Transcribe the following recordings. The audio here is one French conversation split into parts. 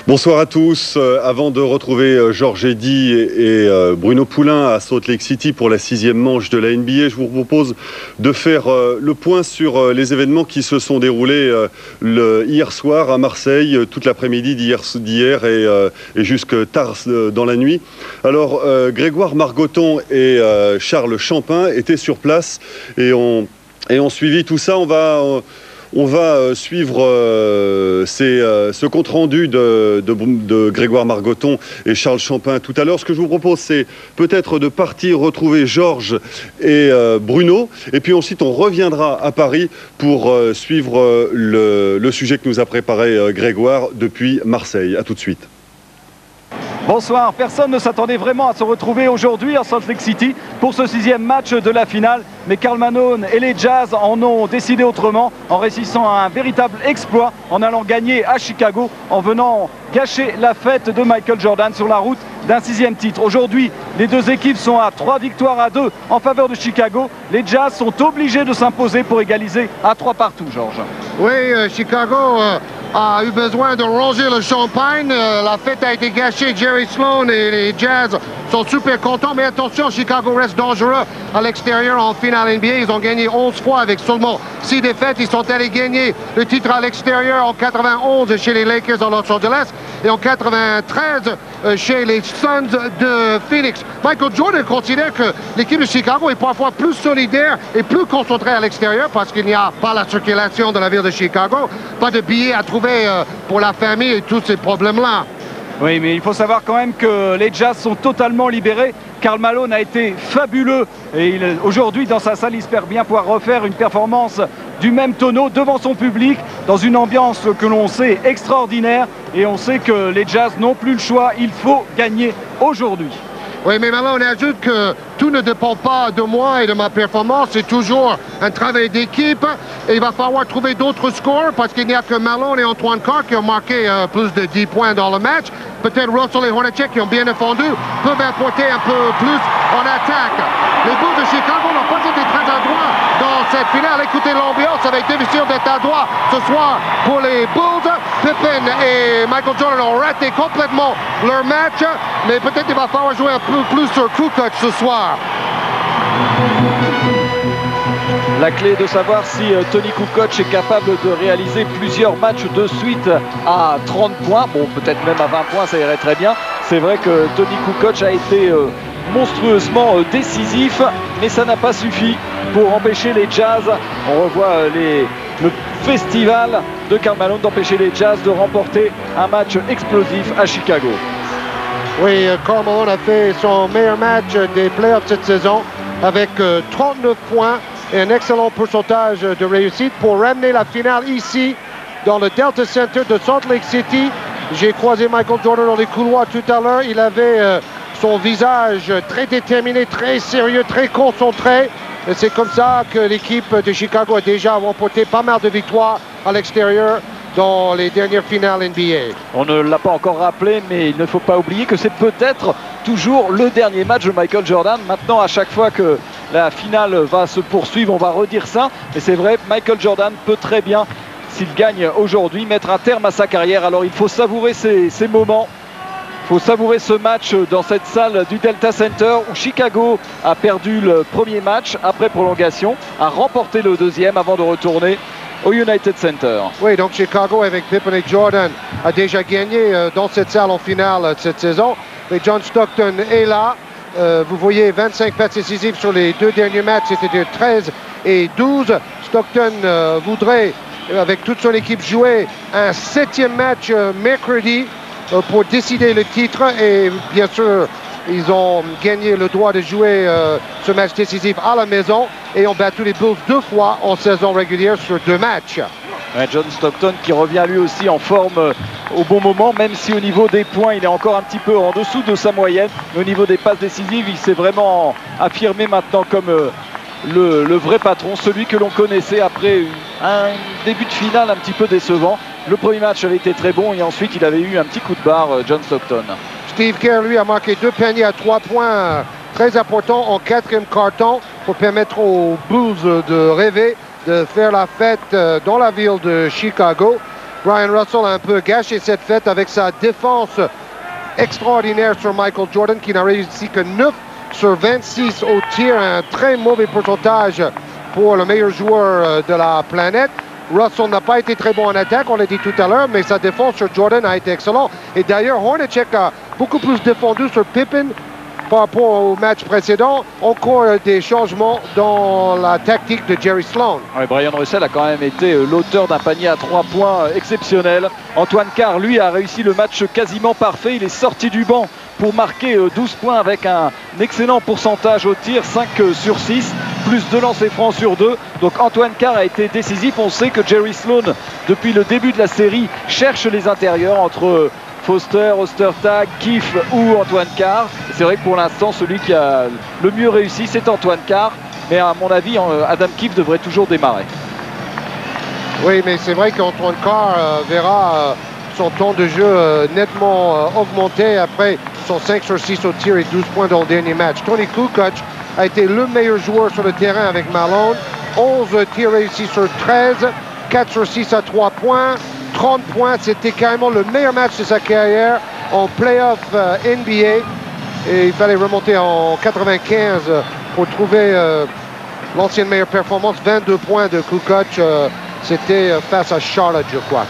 Bonsoir à tous. Avant de retrouver Georges Eddy et Bruno Poulain à Salt Lake City pour la 6e manche de la NBA, je vous propose de faire le point sur les événements qui se sont déroulés hier soir à Marseille, toute l'après-midi d'hier et jusque tard dans la nuit. Alors, Grégoire Margoton et Charles Champin étaient sur place et ont suivi tout ça. On va suivre ce compte-rendu de Grégoire Margoton et Charles Champin tout à l'heure. Ce que je vous propose, c'est peut-être de partir retrouver Georges et Bruno. Et puis ensuite, on reviendra à Paris pour suivre le sujet que nous a préparé Grégoire depuis Marseille. À tout de suite. Bonsoir, personne ne s'attendait vraiment à se retrouver aujourd'hui à Salt Lake City pour ce 6e match de la finale. Mais Karl Malone et les Jazz en ont décidé autrement en réussissant un véritable exploit en allant gagner à Chicago, en venant gâcher la fête de Michael Jordan sur la route d'un 6e titre. Aujourd'hui, les deux équipes sont à 3 victoires à 2 en faveur de Chicago. Les Jazz sont obligés de s'imposer pour égaliser à 3 partout, Georges. Oui, Chicago a eu besoin de ranger le champagne. La fête a été gâchée. Jerry Sloan et les Jazz sont super contents. Mais attention, Chicago reste dangereux à l'extérieur en finale NBA. Ils ont gagné 11 fois avec seulement 6 défaites. Ils sont allés gagner le titre à l'extérieur en 91 chez les Lakers dans Los Angeles et en 93 chez les Suns de Phoenix. Michael Jordan considère que l'équipe de Chicago est parfois plus solidaire et plus concentrée à l'extérieur parce qu'il n'y a pas la circulation de la ville de Chicago, pas de billets à trouver pour la famille et tous ces problèmes-là. Oui, mais il faut savoir quand même que les Jazz sont totalement libérés. Karl Malone a été fabuleux et aujourd'hui dans sa salle, il espère bien pouvoir refaire une performance du même tonneau devant son public dans une ambiance que l'on sait extraordinaire, et on sait que les Jazz n'ont plus le choix, il faut gagner aujourd'hui. Oui, mais Malone ajoute que tout ne dépend pas de moi et de ma performance, c'est toujours un travail d'équipe et il va falloir trouver d'autres scores parce qu'il n'y a que Malone et Antoine Carr qui ont marqué plus de 10 points dans le match. Peut-être Russell et Hornacek qui ont bien défendu peuvent apporter un peu plus en attaque. Les Bulls de Chicago n'ont pas été très adroits dans cette finale. Écoutez l'ambiance, ça va être difficile d'être adroit ce soir pour les Bulls. Pippen et Michael Jordan ont raté complètement leur match, mais peut-être il va falloir jouer un peu plus sur Kukoc ce soir. La clé de savoir si Tony Kukoc est capable de réaliser plusieurs matchs de suite à 30 points, bon peut-être même à 20 points ça irait très bien. C'est vrai que Tony Kukoc a été monstrueusement décisif, mais ça n'a pas suffi pour empêcher les Jazz. On revoit le festival de Karl Malone d'empêcher les Jazz de remporter un match explosif à Chicago. Oui, Karl Malone a fait son meilleur match des playoffs cette saison avec 39 points et un excellent pourcentage de réussite pour ramener la finale ici dans le Delta Center de Salt Lake City. J'ai croisé Michael Jordan dans les couloirs tout à l'heure. Il avait son visage très déterminé, très sérieux, très concentré. C'est comme ça que l'équipe de Chicago a déjà remporté pas mal de victoires à l'extérieur dans les dernières finales NBA. On ne l'a pas encore rappelé, mais il ne faut pas oublier que c'est peut-être toujours le dernier match de Michael Jordan. Maintenant, à chaque fois que la finale va se poursuivre, on va redire ça. Mais c'est vrai, Michael Jordan peut très bien, s'il gagne aujourd'hui, mettre un terme à sa carrière. Alors il faut savourer ces moments. Il faut savourer ce match dans cette salle du Delta Center où Chicago a perdu le premier match après prolongation, a remporté le deuxième avant de retourner au United Center. Oui, donc Chicago avec Pippen et Jordan a déjà gagné dans cette salle en finale cette saison. Et John Stockton est là. Vous voyez 25 passes décisives sur les deux derniers matchs, c'était de 13 et 12. Stockton voudrait, avec toute son équipe, jouer un 7e match mercredi pour décider le titre. Et bien sûr, ils ont gagné le droit de jouer ce match décisif à la maison et ont battu les Bulls 2 fois en saison régulière sur 2 matchs. Ouais, John Stockton qui revient lui aussi en forme au bon moment, même si au niveau des points il est encore un petit peu en dessous de sa moyenne. Mais au niveau des passes décisives, il s'est vraiment affirmé maintenant comme le vrai patron, celui que l'on connaissait après un début de finale un petit peu décevant. Le premier match avait été très bon et ensuite il avait eu un petit coup de barre, John Stockton. Steve Kerr, lui, a marqué 2 paniers à 3 points très importants en 4e quart-temps pour permettre aux Bulls de rêver, de faire la fête dans la ville de Chicago. Brian Russell a un peu gâché cette fête avec sa défense extraordinaire sur Michael Jordan, qui n'a réussi que 9 sur 26 au tir, un très mauvais pourcentage pour le meilleur joueur de la planète. Russell n'a pas été très bon en attaque, on l'a dit tout à l'heure, mais sa défense sur Jordan a été excellente. Et d'ailleurs, Hornacek a beaucoup plus défendu sur Pippen par rapport au match précédent. Encore des changements dans la tactique de Jerry Sloan. Ouais, Brian Russell a quand même été l'auteur d'un panier à 3 points exceptionnel. Antoine Carr, lui, a réussi le match quasiment parfait. Il est sorti du banc pour marquer 12 points avec un excellent pourcentage au tir, 5 sur 6, plus 2 lancers francs sur 2. Donc Antoine Carr a été décisif. On sait que Jerry Sloan, depuis le début de la série, cherche les intérieurs entre Foster, Ostertag, Keefe ou Antoine Carr. C'est vrai que pour l'instant, celui qui a le mieux réussi, c'est Antoine Carr. Mais à mon avis, Adam Keefe devrait toujours démarrer. Oui, mais c'est vrai qu'Antoine Carr verra son temps de jeu nettement augmenter après son 5 sur 6 au tir et 12 points dans le dernier match. Tony Kukoc a été le meilleur joueur sur le terrain avec Malone. 11 tirs réussis sur 13, 4 sur 6 à 3 points. 30 points, c'était carrément le meilleur match de sa carrière en playoff NBA. Et il fallait remonter en 95 pour trouver l'ancienne meilleure performance. 22 points de Kukoc, c'était face à Charlotte, je crois.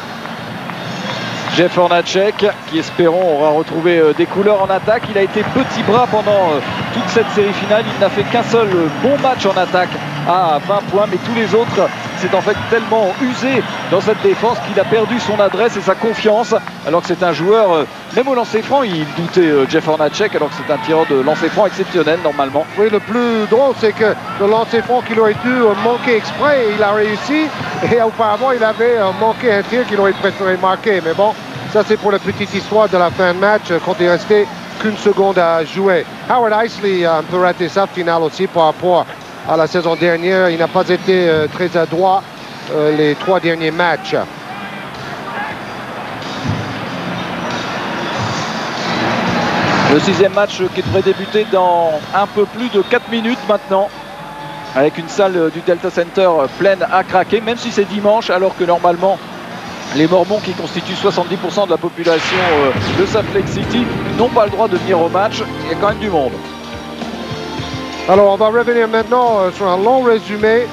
Jeff Hornacek, qui espérons aura retrouvé des couleurs en attaque. Il a été petit bras pendant toute cette série finale. Il n'a fait qu'un seul bon match en attaque à 20 points, mais tous les autres, c'est en fait tellement usé dans cette défense qu'il a perdu son adresse et sa confiance, alors que c'est un joueur, même au lancer franc, il doutait Jeff Hornacek, alors que c'est un tireur de lancer franc exceptionnel normalement. Oui, le plus drôle, c'est que le lancer franc qu'il aurait dû manquer exprès, il a réussi, et auparavant, il avait manqué un tir qu'il aurait préféré marquer, mais bon, ça c'est pour la petite histoire de la fin de match, quand il restait qu'une seconde à jouer. Howard Eisley a un peu raté sa finale aussi par rapport à la saison dernière. Il n'a pas été très adroit les 3 derniers matchs. Le 6e match qui devrait débuter dans un peu plus de 4 minutes maintenant, avec une salle du Delta Center pleine à craquer, même si c'est dimanche, alors que normalement les Mormons, qui constituent 70% de la population de Salt Lake City, n'ont pas le droit de venir au match. Il y a quand même du monde. Alors, on va revenir maintenant sur un long résumé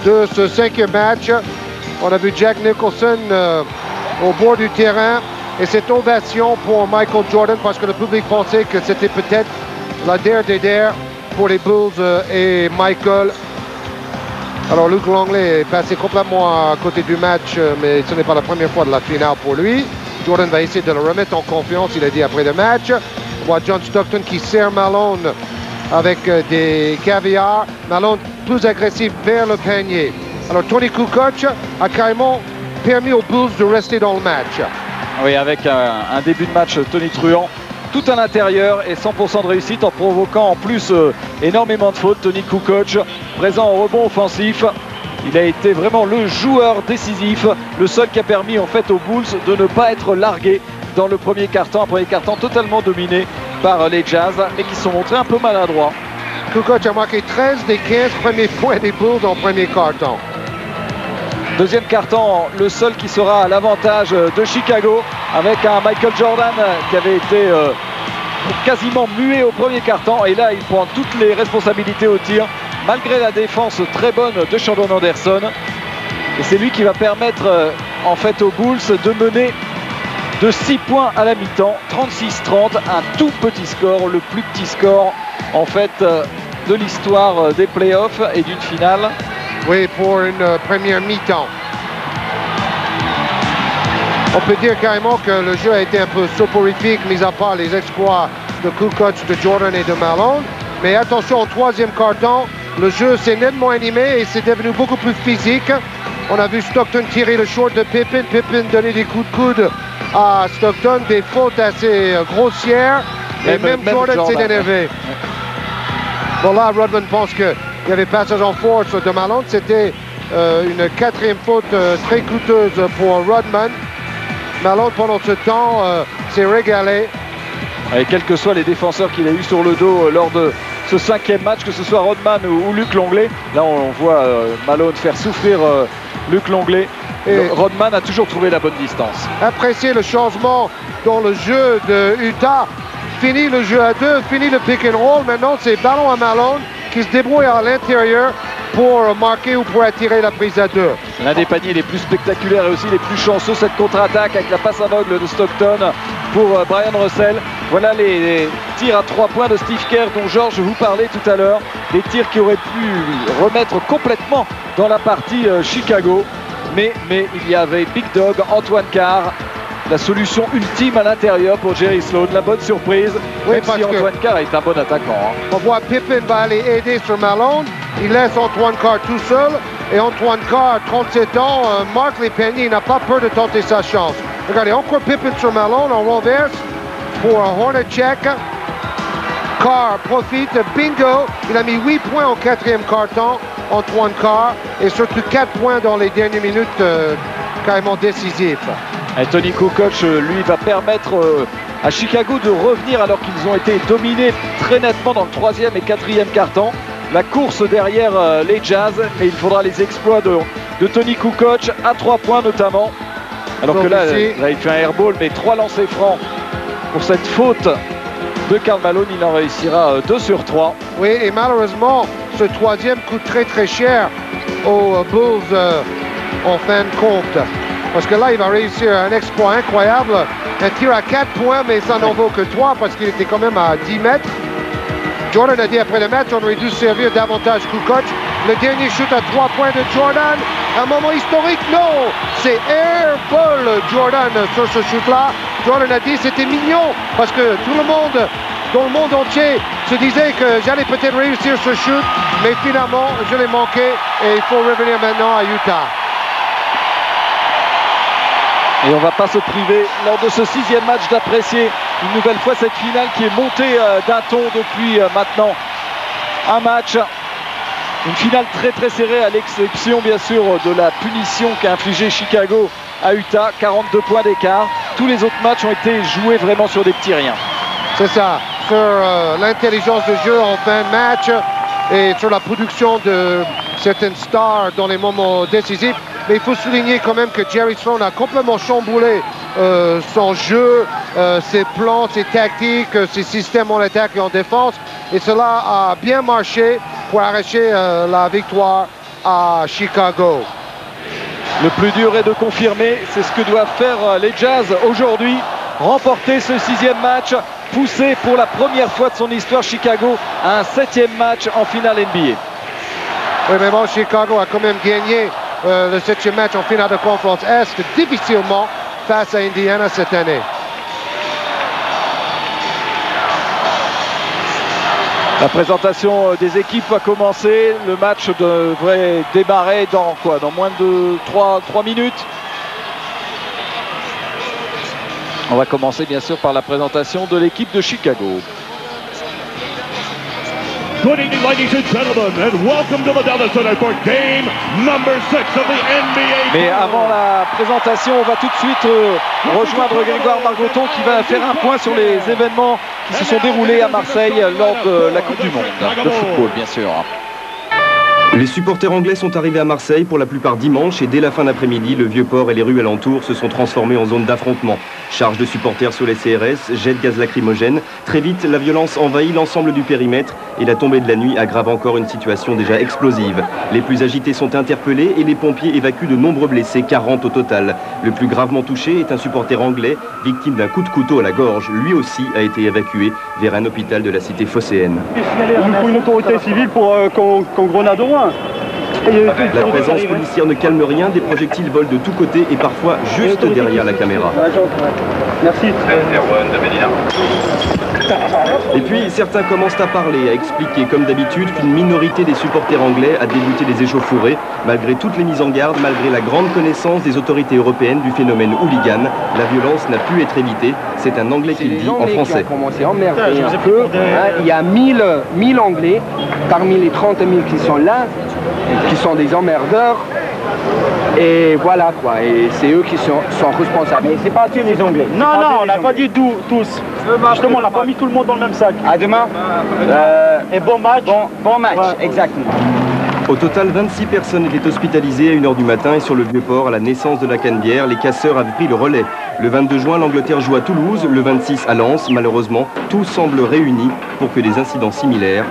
de ce 5e match. On a vu Jack Nicholson au bord du terrain et cette ovation pour Michael Jordan parce que le public pensait que c'était peut-être la dare des dares pour les Bulls et Michael. Alors, Luc Longley est passé complètement à côté du match, mais ce n'est pas la première fois de la finale pour lui. Jordan va essayer de le remettre en confiance, il a dit après le match. On voit John Stockton qui serre Malone avec des caviars. Malone plus agressif vers le panier. Alors Tony Kukoc a carrément permis aux Bulls de rester dans le match. Oui, avec un début de match tonitruant, tout à l'intérieur et 100% de réussite en provoquant en plus énormément de fautes. Tony Kukoc présent au rebond offensif. Il a été vraiment le joueur décisif, le seul qui a permis en fait aux Bulls de ne pas être largués dans le premier quart-temps. Un premier quart-temps totalement dominé par les Jazz, mais qui se sont montrés un peu maladroits. Kukoc a marqué 13 des 15 premiers points des Bulls en premier quart-temps. Deuxième quart-temps, le seul qui sera à l'avantage de Chicago, avec un Michael Jordan qui avait été quasiment muet au premier quart-temps. Et là, il prend toutes les responsabilités au tir, malgré la défense très bonne de Sheldon Anderson. Et c'est lui qui va permettre en fait aux Bulls de mener de 6 points à la mi-temps, 36-30, un tout petit score, le plus petit score en fait de l'histoire des playoffs et d'une finale. Oui, pour une première mi-temps. On peut dire carrément que le jeu a été un peu soporifique, mis à part les exploits de Kukoc, de Jordan et de Malone. Mais attention, au troisième quart-temps, le jeu s'est nettement animé et c'est devenu beaucoup plus physique. On a vu Stockton tirer le short de Pippen, Pippen donner des coups de coude à Stockton, des fautes assez grossières, et même Jordan s'est énervé. Bon là, Rodman pense qu'il y avait passage en force de Malone, c'était une 4e faute très coûteuse pour Rodman. Malone, pendant ce temps, s'est régalé. Et quels que soient les défenseurs qu'il a eu sur le dos lors de ce 5e match, que ce soit Rodman ou Luc Longley, là on voit Malone faire souffrir Luc Longley. Et Rodman a toujours trouvé la bonne distance. appréciez le changement dans le jeu de Utah. Fini le jeu à 2, fini le pick and roll. Maintenant, c'est ballon à Malone qui se débrouille à l'intérieur pour marquer ou pour attirer la prise à 2. L'un des paniers les plus spectaculaires et aussi les plus chanceux, cette contre-attaque avec la passe aveugle de Stockton pour Brian Russell. Voilà les tirs à 3 points de Steve Kerr dont Georges vous parlait tout à l'heure. Des tirs qui auraient pu remettre complètement dans la partie Chicago. Mais il y avait Big Dog, Antoine Carr, la solution ultime à l'intérieur pour Jerry Sloan, la bonne surprise, Oui, même parce si Antoine Carr est un bon attaquant. On voit Pippen va aller aider sur Malone. Il laisse Antoine Carr tout seul. Et Antoine Carr, 37 ans, marque les paniers. Il n'a pas peur de tenter sa chance. Regardez, encore Pippen sur Malone en renverse pour un Hornacek. Carr profite, bingo. Il a mis 8 points au 4e quart-temps, Antoine Carr. Et surtout 4 points dans les dernières minutes carrément décisives. Et Tony Kukoc, lui, va permettre à Chicago de revenir alors qu'ils ont été dominés très nettement dans le 3e et 4e quart-temps. La course derrière les Jazz, mais il faudra les exploits de Tony Kukoc à 3 points notamment. Alors Donc que là, ici, il fait un airball, mais 3 lancers francs pour cette faute de Karl Malone. Il en réussira 2 sur 3. Oui, et malheureusement, ce 3e coûte très cher aux Bulls en fin de compte. Parce que là, il va réussir un exploit incroyable. Un tir à 4 points, mais ça n'en vaut que 3 parce qu'il était quand même à 10 mètres. Jordan a dit après le match, on aurait dû servir davantage Kukoc. Le dernier shoot à 3 points de Jordan. Un moment historique, non! C'est airball Jordan sur ce shoot-là. Jordan a dit c'était mignon parce que tout le monde, dans le monde entier, se disait que j'allais peut-être réussir ce shoot. Mais finalement, je l'ai manqué et il faut revenir maintenant à Utah. Et on ne va pas se priver lors de ce 6e match d'apprécier une nouvelle fois cette finale qui est montée d'un ton depuis maintenant un match. Une finale très serrée à l'exception bien sûr de la punition qu'a infligée Chicago à Utah. 42 points d'écart. Tous les autres matchs ont été joués vraiment sur des petits riens. C'est ça, sur l'intelligence de jeu en fin de match et sur la production de certaines stars dans les moments décisifs. Mais il faut souligner quand même que Jerry Sloan a complètement chamboulé son jeu, ses plans, ses tactiques, ses systèmes en attaque et en défense. Et cela a bien marché pour arracher la victoire à Chicago. Le plus dur est de confirmer, c'est ce que doivent faire les Jazz aujourd'hui. Remporter ce 6e match, pousser pour la première fois de son histoire Chicago à un 7e match en finale NBA. Oui, mais bon, Chicago a quand même gagné le 7e match en finale de conférence Est difficilement face à Indiana cette année. La présentation des équipes va commencer. Le match devrait démarrer dans quoi? Dans moins de 3 minutes. On va commencer bien sûr par la présentation de l'équipe de Chicago. Good evening, ladies and gentlemen, and welcome to the Dallas Center for game number 6 of the NBA. Mais avant la présentation, on va tout de suite rejoindre Grégoire Margoton qui va faire un point sur les événements qui se sont déroulés à Marseille lors de la Coupe du Monde de football, bien sûr. Les supporters anglais sont arrivés à Marseille pour la plupart dimanche et dès la fin d'après-midi, le Vieux-Port et les rues alentours se sont transformés en zone d'affrontement. Charge de supporters sur les CRS, jet de gaz lacrymogène. Très vite, la violence envahit l'ensemble du périmètre et la tombée de la nuit aggrave encore une situation déjà explosive. Les plus agités sont interpellés et les pompiers évacuent de nombreux blessés, 40 au total. Le plus gravement touché est un supporter anglais, victime d'un coup de couteau à la gorge. Lui aussi a été évacué vers un hôpital de la cité phocéenne. Il faut une autorité civile pour qu'on grenade au moins. La présence policière ne calme rien, des projectiles volent de tous côtés et parfois juste derrière la caméra. Merci. Et puis certains commencent à parler, à expliquer comme d'habitude qu'une minorité des supporters anglais a débuté des échauffourées, malgré toutes les mises en garde, malgré la grande connaissance des autorités européennes du phénomène hooligan. La violence n'a pu être évitée, c'est un Anglais qui le dit en français. Commencé à emmerder un peu. Il y a 1000 Anglais, parmi les 30 000 qui sont là, qui sont des emmerdeurs. Et voilà quoi, et c'est eux qui sont responsables. Mais c'est pas tous les Anglais. Non, on n'a pas dit tous. Justement, on n'a pas mis tout le monde dans le même sac. À demain. Et bon match. Bon match, ouais. Exactement. Au total, 26 personnes étaient hospitalisées à 1 h du matin et sur le Vieux-Port, à la naissance de la Canebière, les casseurs avaient pris le relais. Le 22 juin, l'Angleterre joue à Toulouse, le 26 à Lens. Malheureusement, tout semble réuni pour que des incidents similaires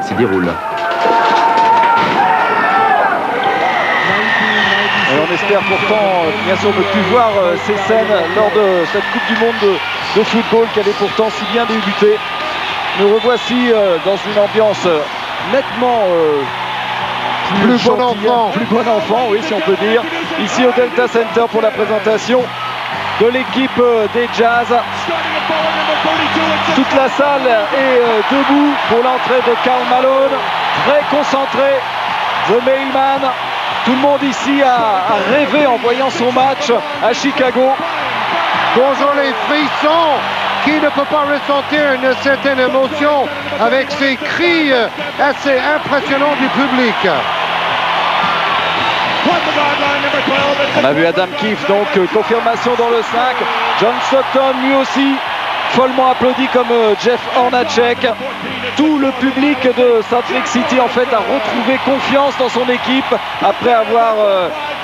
s'y déroulent. Et on espère pourtant, bien sûr, ne plus voir ces scènes lors de cette Coupe du Monde de football qui avait pourtant si bien débuté. Nous revoici dans une ambiance nettement plus bon enfant. Plus bon enfant, oui, si on peut dire. Ici au Delta Center pour la présentation de l'équipe des Jazz. Toute la salle est debout pour l'entrée de Karl Malone. Très concentré, The Mailman. Tout le monde ici a rêvé en voyant son match à Chicago. Bonjour les frissons. Qui ne peut pas ressentir une certaine émotion avec ces cris assez impressionnants du public. On a vu Adam Keefe, donc confirmation dans le 5. John Stockton, lui aussi, follement applaudi comme Jeff Hornacek. Tout le public de Salt Lake City, en fait, a retrouvé confiance dans son équipe après avoir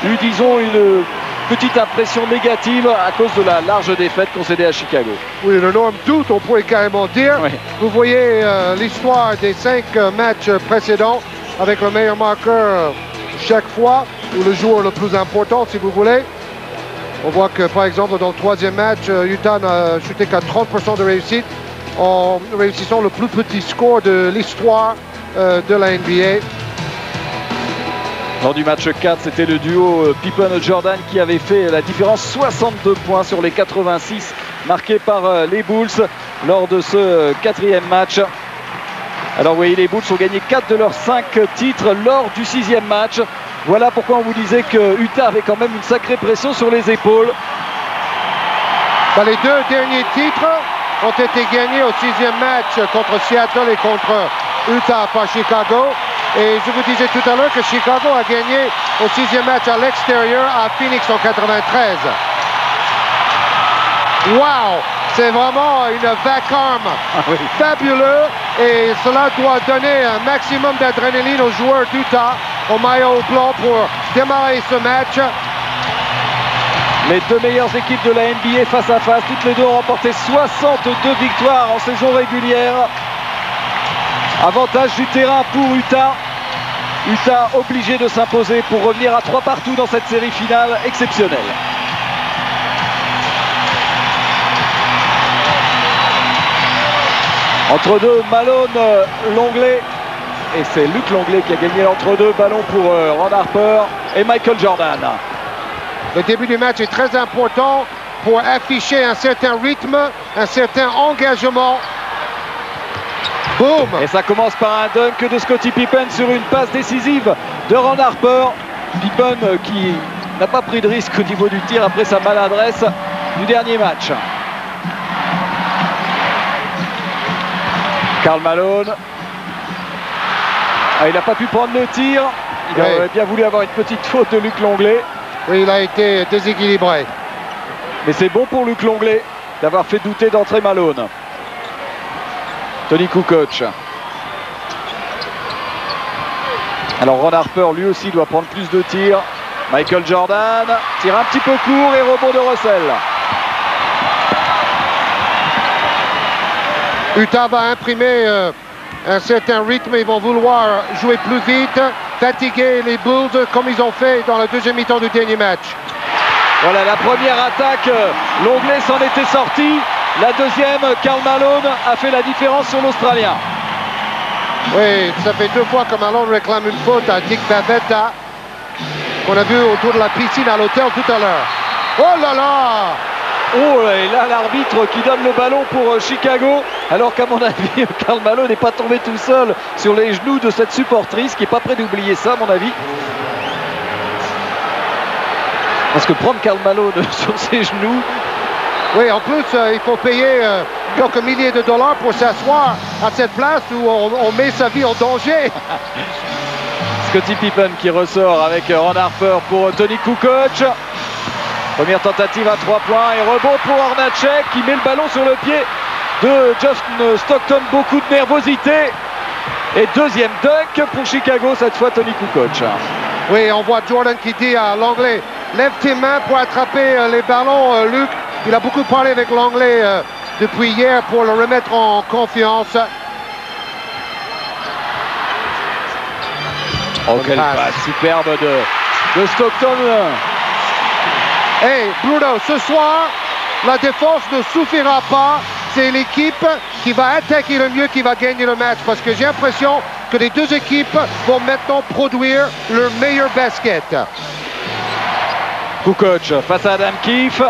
eu, disons, une petite impression négative à cause de la large défaite concédée à Chicago. Oui, l'énorme doute, on pourrait carrément dire. Oui. Vous voyez l'histoire des 5 matchs précédents avec le meilleur marqueur chaque fois, ou le joueur le plus important, si vous voulez. On voit que, par exemple, dans le 3e match, Utah n'a chuté qu'à 30% de réussite en réussissant le plus petit score de l'histoire de la NBA. Lors du match 4, c'était le duo Pippen-Jordan qui avait fait la différence, 62 points sur les 86 marqués par les Bulls lors de ce 4e match. Alors vous voyez, les Bulls ont gagné 4 de leurs 5 titres lors du 6e match. Voilà pourquoi on vous disait que Utah avait quand même une sacrée pression sur les épaules. Les 2 derniers titres ont été gagnés au 6e match contre Seattle et contre Utah par Chicago. Et je vous disais tout à l'heure que Chicago a gagné au 6e match à l'extérieur à Phoenix en 93. Wow! C'est vraiment une vacarme fabuleux et cela doit donner un maximum d'adrénaline aux joueurs d'Utah au maillot blanc pour démarrer ce match. Les 2 meilleures équipes de la NBA face à face, toutes les deux ont remporté 62 victoires en saison régulière. Avantage du terrain pour Utah. Utah obligé de s'imposer pour revenir à 3 partout dans cette série finale exceptionnelle. Entre deux, Malone, Longley. Et c'est Luc Longley qui a gagné l'entre-deux. Ballon pour Ron Harper et Michael Jordan. Le début du match est très important pour afficher un certain rythme, un certain engagement. Boom! Et ça commence par un dunk de Scottie Pippen sur une passe décisive de Ron Harper. Pippen qui n'a pas pris de risque au niveau du tir après sa maladresse du dernier match. Karl Malone. Il n'a pas pu prendre le tir. Il aurait bien voulu avoir une petite faute de Luc Longley. Oui, il a été déséquilibré. Mais c'est bon pour Luc Longley d'avoir fait douter d'entrée Malone. Tony Kukoc. Alors Ron Harper lui aussi doit prendre plus de tirs. Michael Jordan tire un petit peu court et rebond de Russell. Utah va imprimer un certain rythme. Ils vont vouloir jouer plus vite, fatiguer les Bulls comme ils ont fait dans la deuxième mi-temps du dernier match. Voilà la première attaque. Longley s'en était sorti. La deuxième, Karl Malone a fait la différence sur l'Australien. Oui, ça fait 2 fois que Malone réclame une faute à Dick Bavetta qu'on a vu autour de la piscine à l'hôtel tout à l'heure. Oh là là! Oh, et là l'arbitre qui donne le ballon pour Chicago, alors qu'à mon avis Karl Malone n'est pas tombé tout seul sur les genoux de cette supportrice qui n'est pas près d'oublier ça à mon avis. Parce que prendre Karl Malone sur ses genoux... Oui, en plus il faut payer quelques milliers de dollars pour s'asseoir à cette place où on met sa vie en danger. Scottie Pippen qui ressort avec Ron Harper pour Tony Kukoc. Première tentative à 3 points et rebond pour Hornacek qui met le ballon sur le pied de John Stockton. Beaucoup de nervosité. Et deuxième dunk pour Chicago, cette fois Tony Kukoc. Oui, on voit Jordan qui dit à l'Anglais, lève tes mains pour attraper les ballons, Luc. Il a beaucoup parlé avec l'Anglais depuis hier pour le remettre en confiance. Oh, quelle passe superbe de Stockton. Hey, Bruno, ce soir, la défense ne suffira pas. C'est l'équipe qui va attaquer le mieux qui va gagner le match. Parce que j'ai l'impression que les deux équipes vont maintenant produire leur meilleur basket. Kukoc face à Adam Keefe.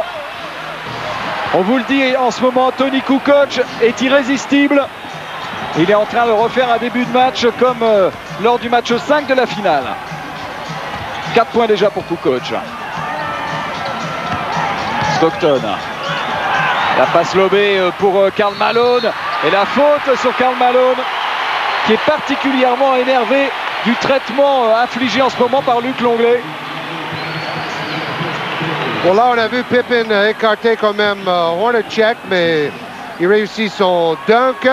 On vous le dit en ce moment, Tony Kukoc est irrésistible. Il est en train de refaire un début de match comme lors du match 5 de la finale. 4 points déjà pour Kukoc. Stockton. La passe lobée pour Karl Malone. Et la faute sur Karl Malone, qui est particulièrement énervé du traitement infligé en ce moment par Luc Longley. Bon, là, on a vu Pippen écarter quand même Hornacek, mais il réussit son dunk.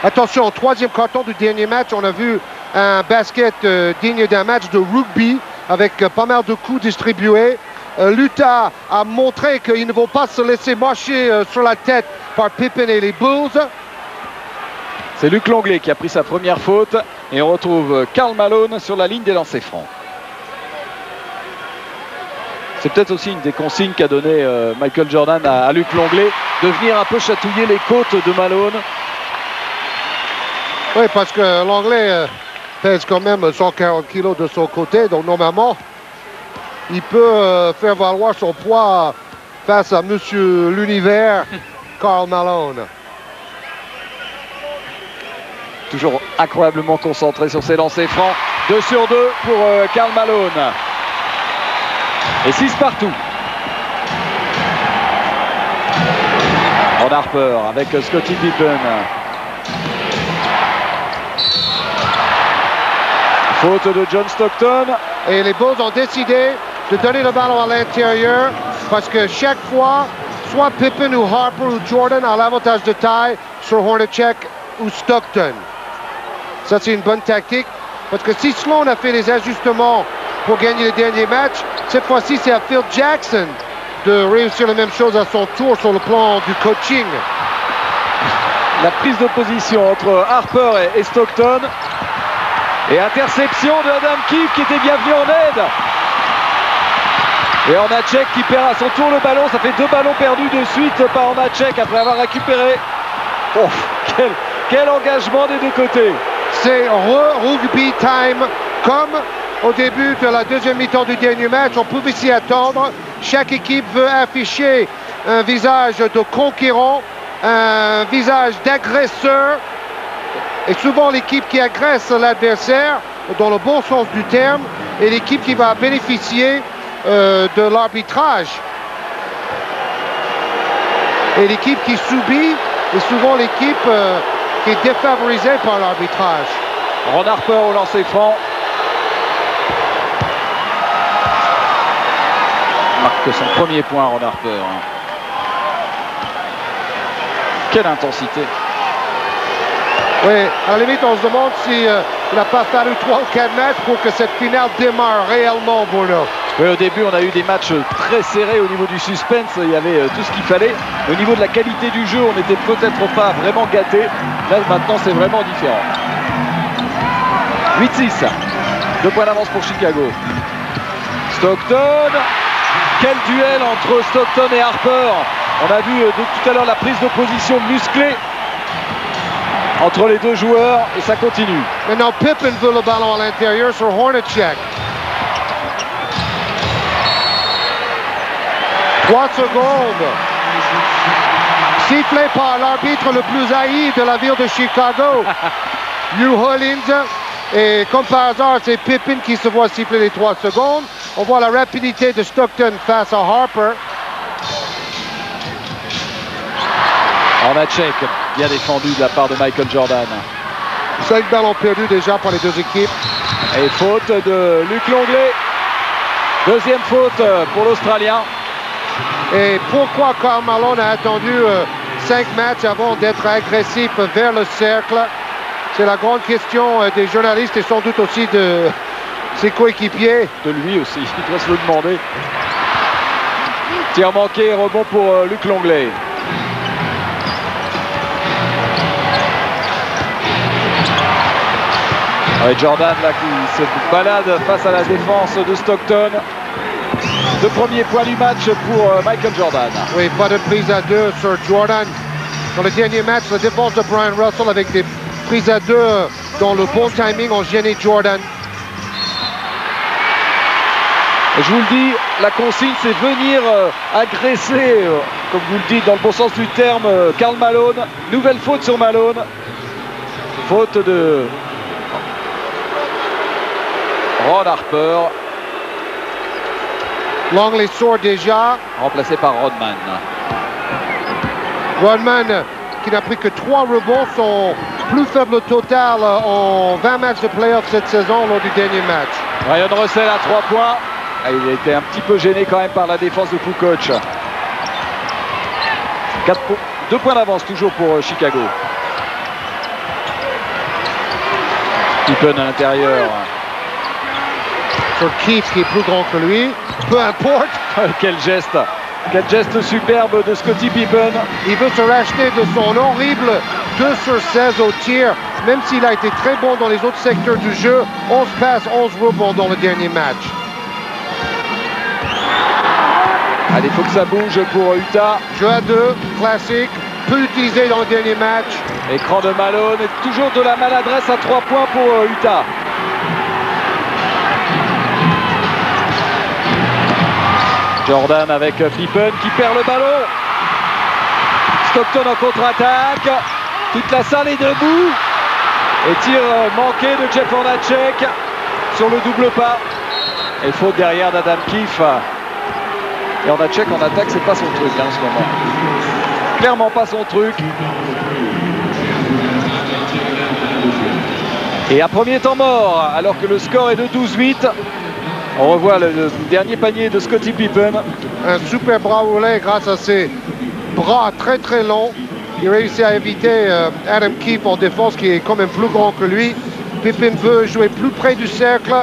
Attention, au troisième carton du dernier match, on a vu un basket digne d'un match de rugby avec pas mal de coups distribués. L'Utah a montré qu'ils ne vont pas se laisser marcher sur la tête par Pippen et les Bulls. C'est Luc Longley qui a pris sa première faute et on retrouve Karl Malone sur la ligne des lancers francs. C'est peut-être aussi une des consignes qu'a donné Michael Jordan à Luc Longley, de venir un peu chatouiller les côtes de Malone. Oui, parce que l'Anglais pèse quand même 140 kilos de son côté, donc normalement, il peut faire valoir son poids face à Monsieur l'Univers, Karl Malone. Toujours incroyablement concentré sur ses lancers francs. 2 sur 2 pour Karl Malone. Et 6 partout. Ron Harper avec Scottie Pippen. Faute de John Stockton. Et les Bulls ont décidé de donner le ballon à l'intérieur parce que chaque fois, soit Pippen ou Harper ou Jordan a l'avantage de taille sur Hornacek ou Stockton. Ça, c'est une bonne tactique parce que si Sloan a fait les ajustements pour gagner le dernier match, cette fois-ci, c'est à Phil Jackson de réussir la même chose à son tour sur le plan du coaching. La prise de position entre Harper et Stockton. Et interception de Adam Keefe qui était bien venu en aide. Et Hornacek qui perd à son tour le ballon. Ça fait 2 ballons perdus de suite par Hornacek après avoir récupéré. Oh, quel engagement des deux côtés. C'est rugby time comme au début de la deuxième mi-temps du dernier match. On pouvait s'y attendre. Chaque équipe veut afficher un visage de conquérant, un visage d'agresseur. Et souvent, l'équipe qui agresse l'adversaire, dans le bon sens du terme, est l'équipe qui va bénéficier de l'arbitrage. Et l'équipe qui subit est souvent l'équipe qui est défavorisée par l'arbitrage. Ron Harper au lancer franc. Marque son premier point, Ron Harper. Quelle intensité. Oui, à la limite, on se demande si il n'a pas fallu 3 ou 4 matchs pour que cette finale démarre réellement, Bruno. Oui, au début, on a eu des matchs très serrés au niveau du suspense. Il y avait tout ce qu'il fallait. Au niveau de la qualité du jeu, on n'était peut-être pas vraiment gâtés. Là, maintenant, c'est vraiment différent. 8-6. 2 points d'avance pour Chicago. Stockton. Quel duel entre Stockton et Harper. On a vu tout à l'heure la prise de position musclée entre les deux joueurs et ça continue. Maintenant, Pippen veut le ballon à l'intérieur sur Hornacek. 3 secondes. Sifflé par l'arbitre le plus haï de la ville de Chicago, Hugh Hollins. Et comme par hasard, c'est Pippen qui se voit siffler les 3 secondes. On voit la rapidité de Stockton face à Harper. Hornacek, bien défendu de la part de Michael Jordan. 5 ballons perdus déjà par les deux équipes. Et faute de Luc Longley. Deuxième faute pour l'Australien. Et pourquoi Karl Malone a attendu 5 matchs avant d'être agressif vers le cercle? C'est la grande question des journalistes et sans doute aussi de ses coéquipiers. De lui aussi, il doit se le demander. Tir manqué, rebond pour Luc Longley. Ouais, Jordan là qui se balade face à la défense de Stockton. Deux premiers points du match pour Michael Jordan. Oui, pas de prise à deux sur Jordan. Dans le dernier match, la défense de Brian Russell avec des prises à deux dans le bon timing ont gêné Jordan. Et je vous le dis, la consigne c'est venir agresser, comme vous le dites dans le bon sens du terme, Karl Malone. Nouvelle faute sur Malone. Faute de Ron Harper. Longley sort déjà. Remplacé par Rodman. Rodman, qui n'a pris que 3 rebonds, son plus faible total en 20 matchs de playoff cette saison lors du dernier match. Ryan Russell à 3 points. Il a été un petit peu gêné quand même par la défense de Kukoc. 2 points d'avance toujours pour Chicago. Pippen à l'intérieur. Sur Keith qui est plus grand que lui. Peu importe. Quel geste superbe de Scottie Pippen. Il veut se racheter de son horrible 2 sur 16 au tir, même s'il a été très bon dans les autres secteurs du jeu. 11 passes, 11 rebonds dans le dernier match. Allez, il faut que ça bouge pour Utah. Jeu à 2, classique, peu utilisé dans le dernier match. Écran de Malone et toujours de la maladresse à 3 points pour Utah. Jordan avec Pippen qui perd le ballon. Stockton en contre-attaque. Toute la salle est debout. Et tir manqué de Jeff Hornacek sur le double pas. Et faute derrière d'Adam Keefe. Et Hornacek en attaque, c'est pas son truc en ce moment. Clairement pas son truc. Et un premier temps mort, alors que le score est de 12-8. On revoit le dernier panier de Scottie Pippen. Un super bras roulé grâce à ses bras très très longs. Il réussit à éviter Adam Keefe en défense qui est quand même plus grand que lui. Pippen veut jouer plus près du cercle,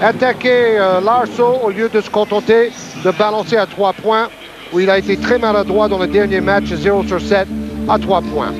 attaquer Larso au lieu de se contenter de balancer à 3 points, où il a été très maladroit dans le dernier match, 0 sur 7 à 3 points.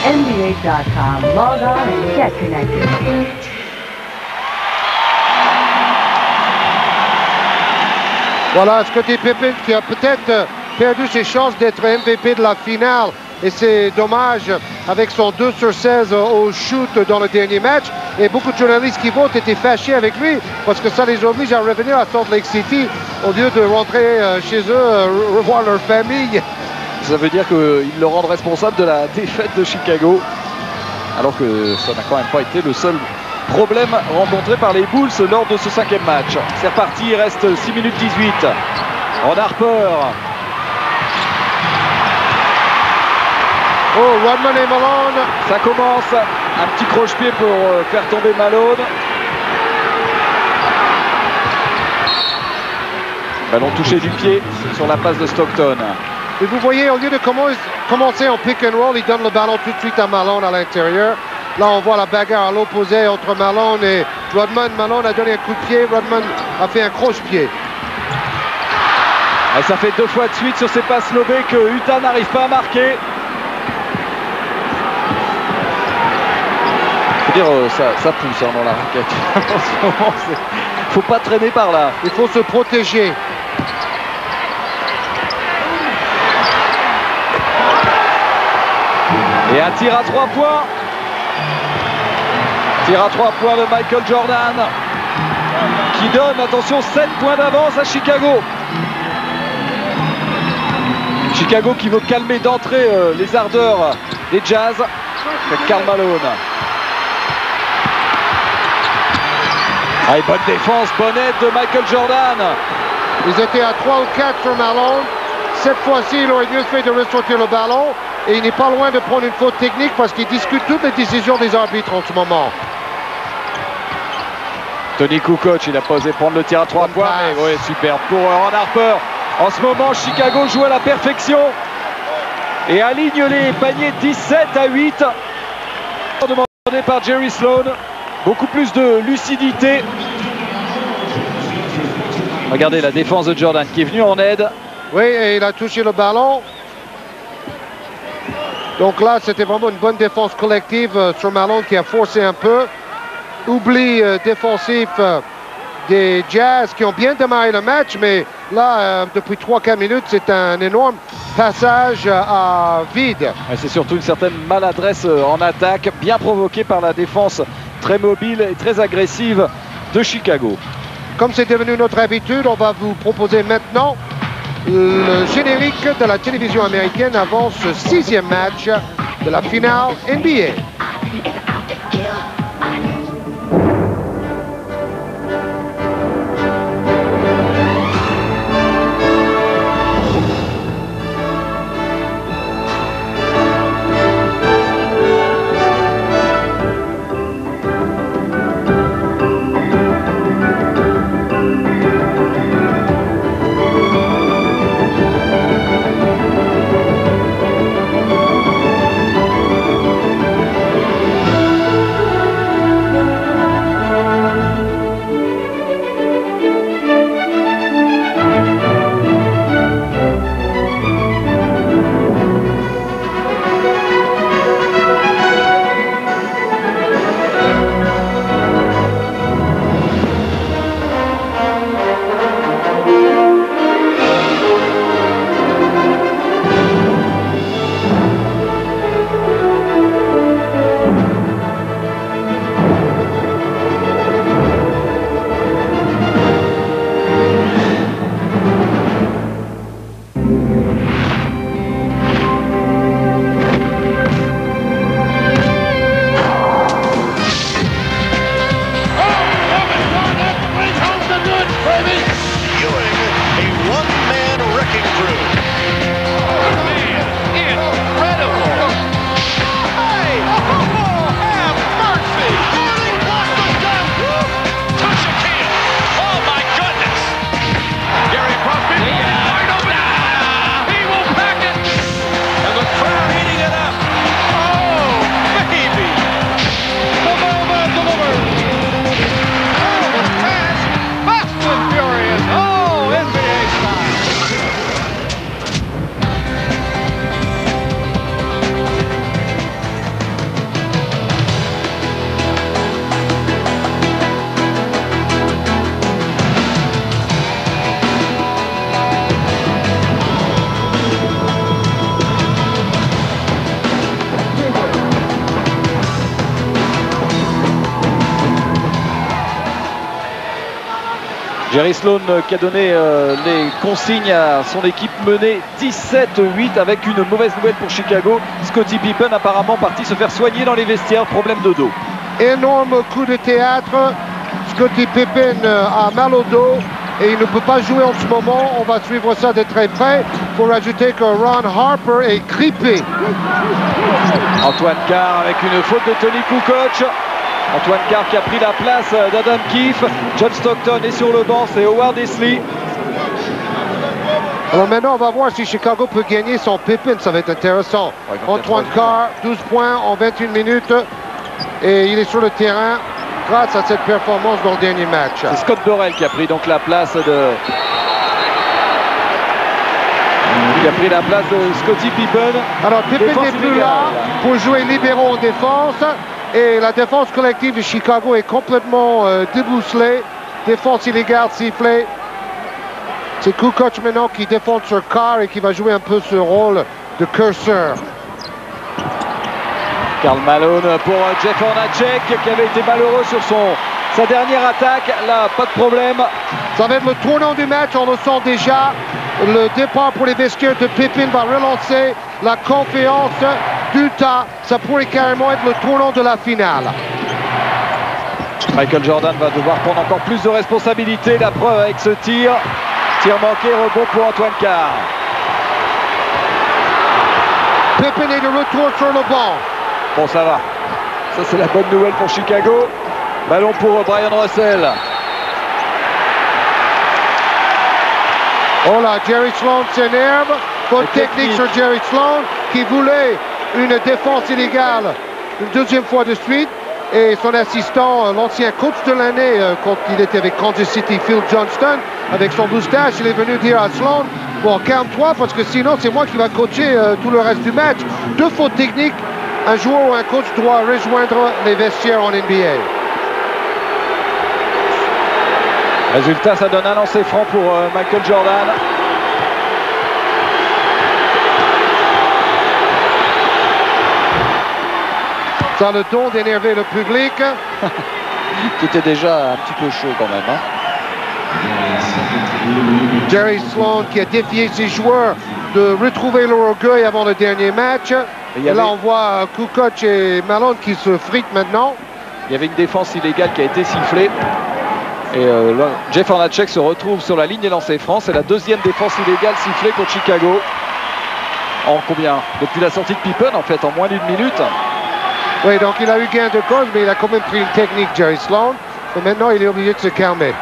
NBA.com. Log on and get connected. Voilà, Scottie Pippen qui a peut-être perdu ses chances d'être MVP de la finale. Et c'est dommage avec son 2 sur 16 au shoot dans le dernier match. Et beaucoup de journalistes qui votent étaient fâchés avec lui parce que ça les oblige à revenir à Salt Lake City au lieu de rentrer chez eux, revoir leur famille. Ça veut dire qu'ils le rendent responsable de la défaite de Chicago. Alors que ça n'a quand même pas été le seul problème rencontré par les Bulls lors de ce 5e match. C'est reparti, il reste 6 minutes 18. Ron Harper. Oh, Rodman et Malone. Ça commence. Un petit croche-pied pour faire tomber Malone. Ballon touché du pied sur la passe de Stockton. Et vous voyez, au lieu de commencer en pick and roll, il donne le ballon tout de suite à Malone à l'intérieur. Là, on voit la bagarre à l'opposé entre Malone et Rodman. Malone a donné un coup de pied, Rodman a fait un croche-pied. Et ça fait 2 fois de suite sur ces passes lobées que Utah n'arrive pas à marquer. Faut dire, ça pousse dans la raquette. En ce moment, faut pas traîner par là. Il faut se protéger. Et un tir à 3 points. Tir à 3 points de Michael Jordan. Qui donne, attention, 7 points d'avance à Chicago. Chicago qui veut calmer d'entrée les ardeurs des Jazz. Avec Karl Malone. Allez, bonne défense, bonne aide de Michael Jordan. Ils étaient à 3 ou 4 sur Malone. Cette fois-ci, il aurait mieux fait de ressortir le ballon. Et il n'est pas loin de prendre une faute technique parce qu'il discute toutes les décisions des arbitres en ce moment. Tony Kukoc, il a pas osé prendre le tir à 3 points. Mais ouais, superbe pour Ron Harper. En ce moment, Chicago joue à la perfection. Et aligne les paniers 17-8. Demandé par Jerry Sloan. Beaucoup plus de lucidité. Regardez la défense de Jordan qui est venue en aide. Oui, et il a touché le ballon. Donc là, c'était vraiment une bonne défense collective sur Malone qui a forcé un peu. Oubli défensif des Jazz qui ont bien démarré le match, mais là, depuis 3-4 minutes, c'est un énorme passage à vide. C'est surtout une certaine maladresse en attaque, bien provoquée par la défense très mobile et très agressive de Chicago. Comme c'est devenu notre habitude, on va vous proposer maintenant le générique de la télévision américaine avant ce 6e match de la finale NBA. Jerry Sloan qui a donné les consignes à son équipe menée 17-8 avec une mauvaise nouvelle pour Chicago. Scottie Pippen apparemment parti se faire soigner dans les vestiaires, problème de dos. Énorme coup de théâtre. Scottie Pippen a mal au dos et il ne peut pas jouer en ce moment. On va suivre ça de très près. Pour ajouter que Ron Harper est grippé. Antoine Carr avec une faute de Tony Kukoc. Antoine Carr qui a pris la place d'Adam Keefe. John Stockton est sur le banc, c'est Howard Isley. Alors maintenant, on va voir si Chicago peut gagner son Pippen. Ça va être intéressant. Ouais, Antoine Carr, 12 points en 21 minutes. Et il est sur le terrain grâce à cette performance dans le dernier match. C'est Scott Burrell qui a pris donc la place de... Il a pris la place de Scottie Pippen. Alors Pippen n'est plus là pour jouer libéraux en défense. Et la défense collective de Chicago est complètement débousselée. Défense illégale sifflée. C'est Kukoc maintenant qui défend sur Carr et qui va jouer un peu ce rôle de curseur. Karl Malone pour Jeff Hornacek qui avait été malheureux sur sa dernière attaque. Là, pas de problème. Ça va être le tournant du match, on le sent déjà. Le départ pour les vestiaires de Pippen va relancer la confiance d'Utah. Ça pourrait carrément être le tournant de la finale. Michael Jordan va devoir prendre encore plus de responsabilités. La preuve avec ce tir. Tir manqué, rebond pour Antoine Carr. Pippen est de retour sur le banc. Bon, ça va. Ça, c'est la bonne nouvelle pour Chicago. Ballon pour Brian Russell. Oh là, Jerry Sloan s'énerve. Faute technique sur Jerry Sloan qui voulait une défense illégale une deuxième fois de suite. Et son assistant, l'ancien coach de l'année, quand il était avec Kansas City, Phil Johnston, avec son moustache, il est venu dire à Sloan, bon, calme-toi parce que sinon c'est moi qui va coacher tout le reste du match. Deux fautes techniques, un joueur ou un coach doit rejoindre les vestiaires en NBA. Résultat, ça donne un lancer franc pour Michael Jordan. Ça a le don d'énerver le public. Qui était déjà un petit peu chaud quand même. Hein. Jerry Sloan qui a défié ses joueurs de retrouver leur orgueil avant le dernier match. Et là, on voit Kukoc et Malone qui se fritent maintenant. Il y avait une défense illégale qui a été sifflée. Et là, Jeff Hornacek se retrouve sur la ligne des lancers francs. C'est la deuxième défense illégale sifflée contre Chicago. En combien? Depuis la sortie de Pippen, en fait, en moins d'une minute. Oui, donc il a eu gain de cause, mais il a quand même pris une technique, Jerry Sloan. Et maintenant, il est obligé de se calmer.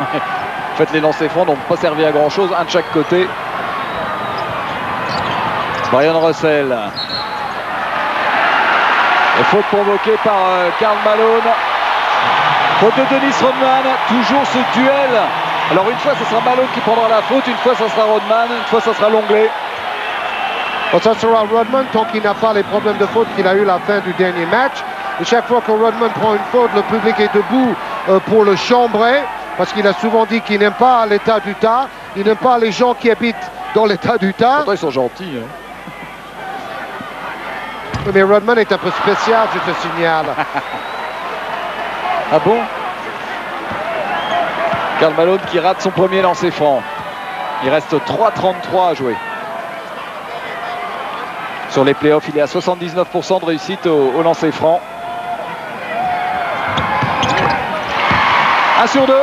En fait, les lancers francs n'ont pas servi à grand-chose, un de chaque côté. Brian Russell. Et faute provoquée par Karl Malone. Faute de Dennis Rodman. Toujours ce duel. Alors une fois, ce sera Malone qui prendra la faute. Une fois, ça sera Rodman. Une fois, ça sera Longley. Bon, ça sera Rodman tant qu'il n'a pas les problèmes de faute qu'il a eu à la fin du dernier match. Et chaque fois que Rodman prend une faute, le public est debout pour le chambrer. Parce qu'il a souvent dit qu'il n'aime pas l'État d'Utah. Il n'aime pas les gens qui habitent dans l'État d'Utah. Pourtant, ils sont gentils. Hein. Mais Rodman est un peu spécial, je te signale. Ah bon? Karl Malone qui rate son premier lancer franc. Il reste 3,33 à jouer. Sur les playoffs, il est à 79% de réussite au lancer franc. 1 sur 2.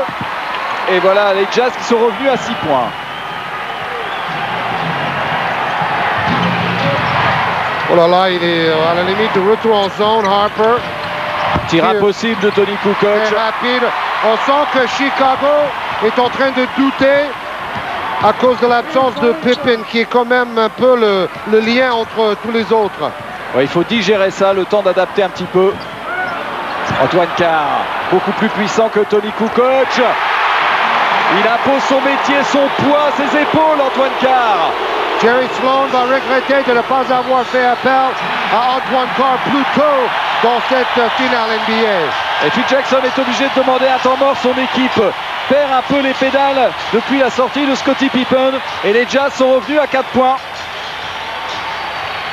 Et voilà les Jazz qui sont revenus à 6 points. Oh là là, il est à la limite de retour en zone, Harper. Tir impossible de Tony Kukoc. Très rapide. On sent que Chicago est en train de douter à cause de l'absence de Pippen, qui est quand même un peu le lien entre tous les autres. Ouais, il faut digérer ça, le temps d'adapter un petit peu. Antoine Carr, beaucoup plus puissant que Tony Kukoc. Il impose son métier, son poids, ses épaules, Antoine Carr. Jerry Sloan va regretter de ne pas avoir fait appel à Antoine Carr plus tôt dans cette finale NBA. Et Phil Jackson est obligé de demander un temps mort. Son équipe perd un peu les pédales depuis la sortie de Scottie Pippen. Et les Jazz sont revenus à 4 points.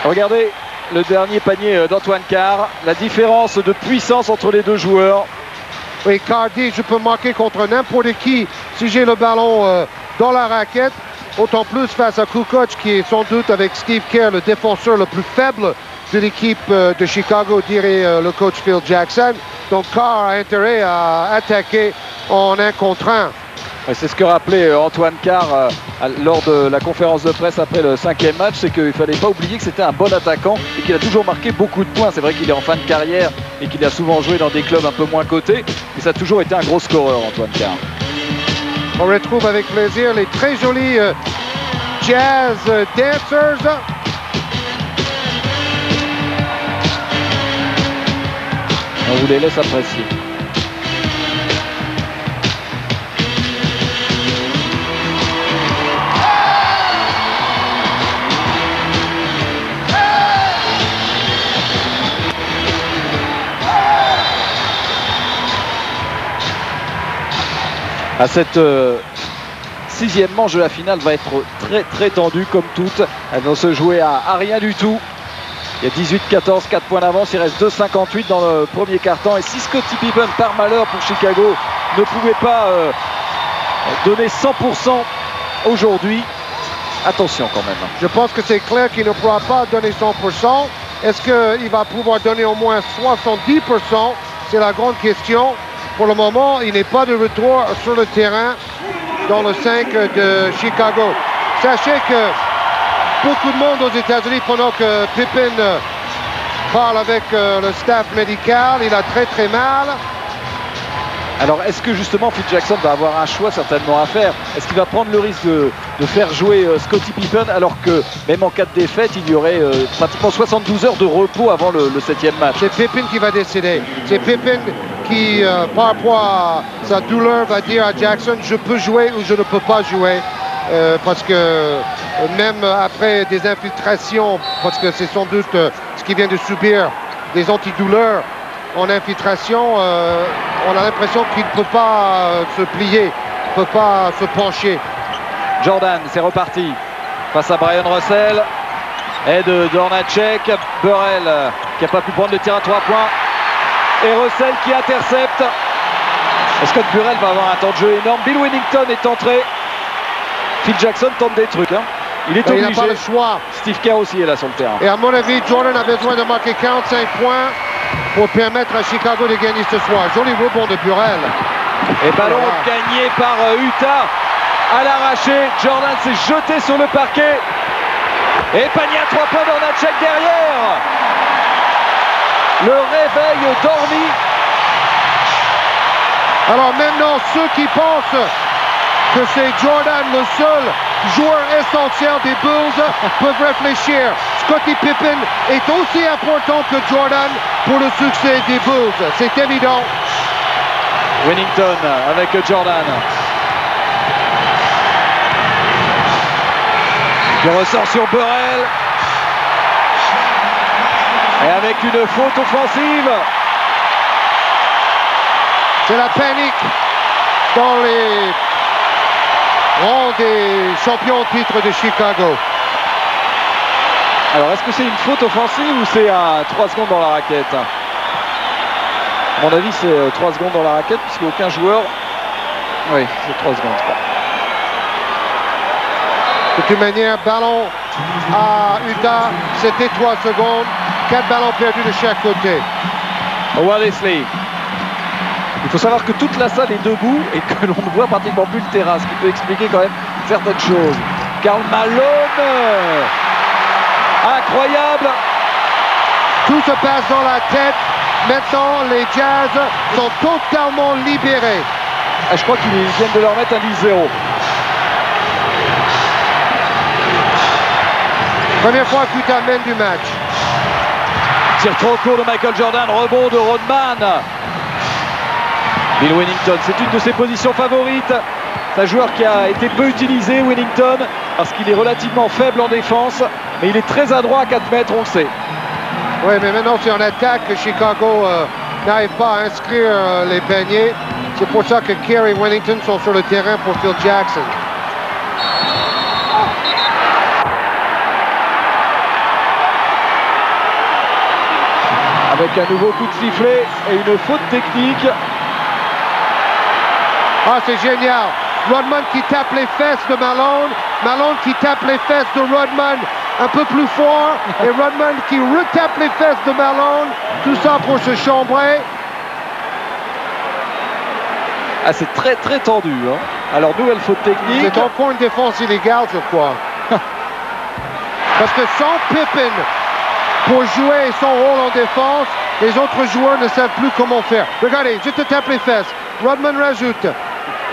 Regardez le dernier panier d'Antoine Carr. La différence de puissance entre les deux joueurs. Oui, Carr dit, je peux marquer contre n'importe qui si j'ai le ballon dans la raquette. Autant plus face à Kukoc, qui est sans doute avec Steve Kerr le défenseur le plus faible de l'équipe de Chicago, dirait le coach Phil Jackson. Donc Carr a intérêt à attaquer en 1 contre 1. C'est ce que rappelait Antoine Carr lors de la conférence de presse après le 5e match, c'est qu'il ne fallait pas oublier que c'était un bon attaquant et qu'il a toujours marqué beaucoup de points. C'est vrai qu'il est en fin de carrière et qu'il a souvent joué dans des clubs un peu moins cotés, mais ça a toujours été un gros scoreur, Antoine Carr. On retrouve avec plaisir les très jolis Jazz Dancers. On vous les laisse apprécier. À cette sixième manche de la finale va être très tendue comme toutes. Elle va se jouer à rien du tout. Il y a 18-14, 4 points d'avance, il reste 2,58 dans le premier quart-temps. Et si Scottie Pippen, par malheur pour Chicago, ne pouvait pas donner 100% aujourd'hui, attention quand même. Je pense que c'est clair qu'il ne pourra pas donner 100%. Est-ce qu'il va pouvoir donner au moins 70%? C'est la grande question. Pour le moment, il n'est pas de retour sur le terrain dans le 5 de Chicago. Sachez que beaucoup de monde aux États-Unis, pendant que Pippen parle avec le staff médical, il a très mal. Alors est-ce que justement Phil Jackson va avoir un choix certainement à faire? Est-ce qu'il va prendre le risque de faire jouer Scottie Pippen alors que même en cas de défaite il y aurait pratiquement 72 heures de repos avant le 7e match? C'est Pippen qui va décider. C'est Pippen qui, par rapport à sa douleur, va dire à Jackson, je peux jouer ou je ne peux pas jouer. Parce que même après des infiltrations, parce que c'est sans doute ce qu'il vient de subir, des antidouleurs en infiltration, on a l'impression qu'il ne peut pas se plier, ne peut pas se pencher. Jordan, c'est reparti face à Brian Russell. Aide d'Hornacek, Burrell qui n'a pas pu prendre le tir à 3 points. Et Russell qui intercepte. Scott Burrell va avoir un temps de jeu énorme. Bill Wennington est entré. Phil Jackson tente des trucs. Il est obligé. Il n'a pas le choix. Steve Kerr aussi est là sur le terrain. Et à mon avis, Jordan a besoin de marquer 45 points pour permettre à Chicago de gagner ce soir. Joli rebond de Burrell. Et ballon gagné par Utah. À l'arraché, Jordan s'est jeté sur le parquet. Et panier à 3 points d'Hornacek derrière. Le réveil dormi. Alors maintenant, ceux qui pensent que c'est Jordan le seul joueur essentiel des Bulls peuvent réfléchir. Scottie Pippen est aussi important que Jordan pour le succès des Bulls, c'est évident. Wennington avec Jordan. Qui ressort sur Burrell. Et avec une faute offensive. C'est la panique dans les rangs des champions au titre de Chicago. Alors est-ce que c'est une faute offensive ou c'est à 3 secondes dans la raquette? À mon avis c'est 3 secondes dans la raquette puisqu'aucun joueur... Oui, c'est 3 secondes. De toute manière, ballon à Utah, c'était 3 secondes. 4 ballons perdus de chaque côté. Wallesley. Il faut savoir que toute la salle est debout et que l'on ne voit pratiquement plus le terrain, ce qui peut expliquer quand même certaines choses. Karl Malone, incroyable. Tout se passe dans la tête. Maintenant, les Jazz sont totalement libérés. Je crois qu'ils viennent de leur mettre un 10-0. Première fois qu'Utah mène du match. Tir trop court de Michael Jordan, rebond de Rodman. Bill Wennington, c'est une de ses positions favorites. C'est un joueur qui a été peu utilisé, Wennington, parce qu'il est relativement faible en défense, mais il est très adroit à 4 mètres, on le sait. Oui, mais maintenant c'est en attaque que Chicago n'arrive pas à inscrire les paniers. C'est pour ça que Kerr et Wennington sont sur le terrain pour Phil Jackson. Avec un nouveau coup de sifflet et une faute technique. Ah, c'est génial. Rodman qui tape les fesses de Malone. Malone qui tape les fesses de Rodman un peu plus fort. Et Rodman qui retape les fesses de Malone. Tout ça pour se chambrer. Ah, c'est très tendu. Hein. Alors, nouvelle faute technique. C'est encore une défense illégale, je crois. Parce que sans Pippen pour jouer son rôle en défense, les autres joueurs ne savent plus comment faire. Regardez, je te tape les fesses. Rodman rajoute.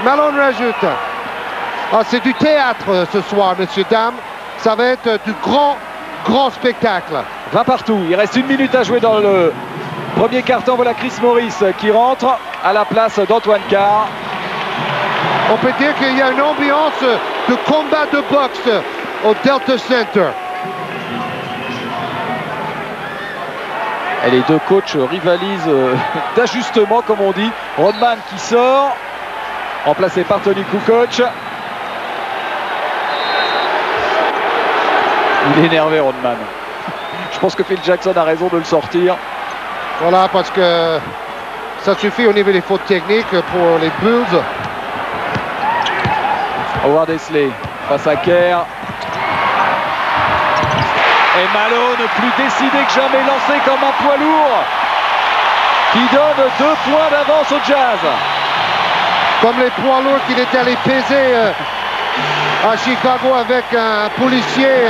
Malone rajoute. Ah, c'est du théâtre ce soir, messieurs, dames. Ça va être du grand spectacle. 20 partout. Il reste 1 minute à jouer dans le premier quart-temps. Voilà Chris Morris qui rentre à la place d'Antoine Carr. On peut dire qu'il y a une ambiance de combat de boxe au Delta Center. Et les deux coachs rivalisent d'ajustement, comme on dit. Rodman qui sort, remplacé par Tony Kukoc. Il est énervé, Rodman. Je pense que Phil Jackson a raison de le sortir. Voilà, parce que ça suffit au niveau des fautes techniques pour les Bulls. Howard Esley face à Kerr. Et Malone, plus décidé que jamais, lancé comme un poids lourd, qui donne 2 points d'avance au Jazz. Comme les poids lourds qu'il est allé peser à Chicago avec un policier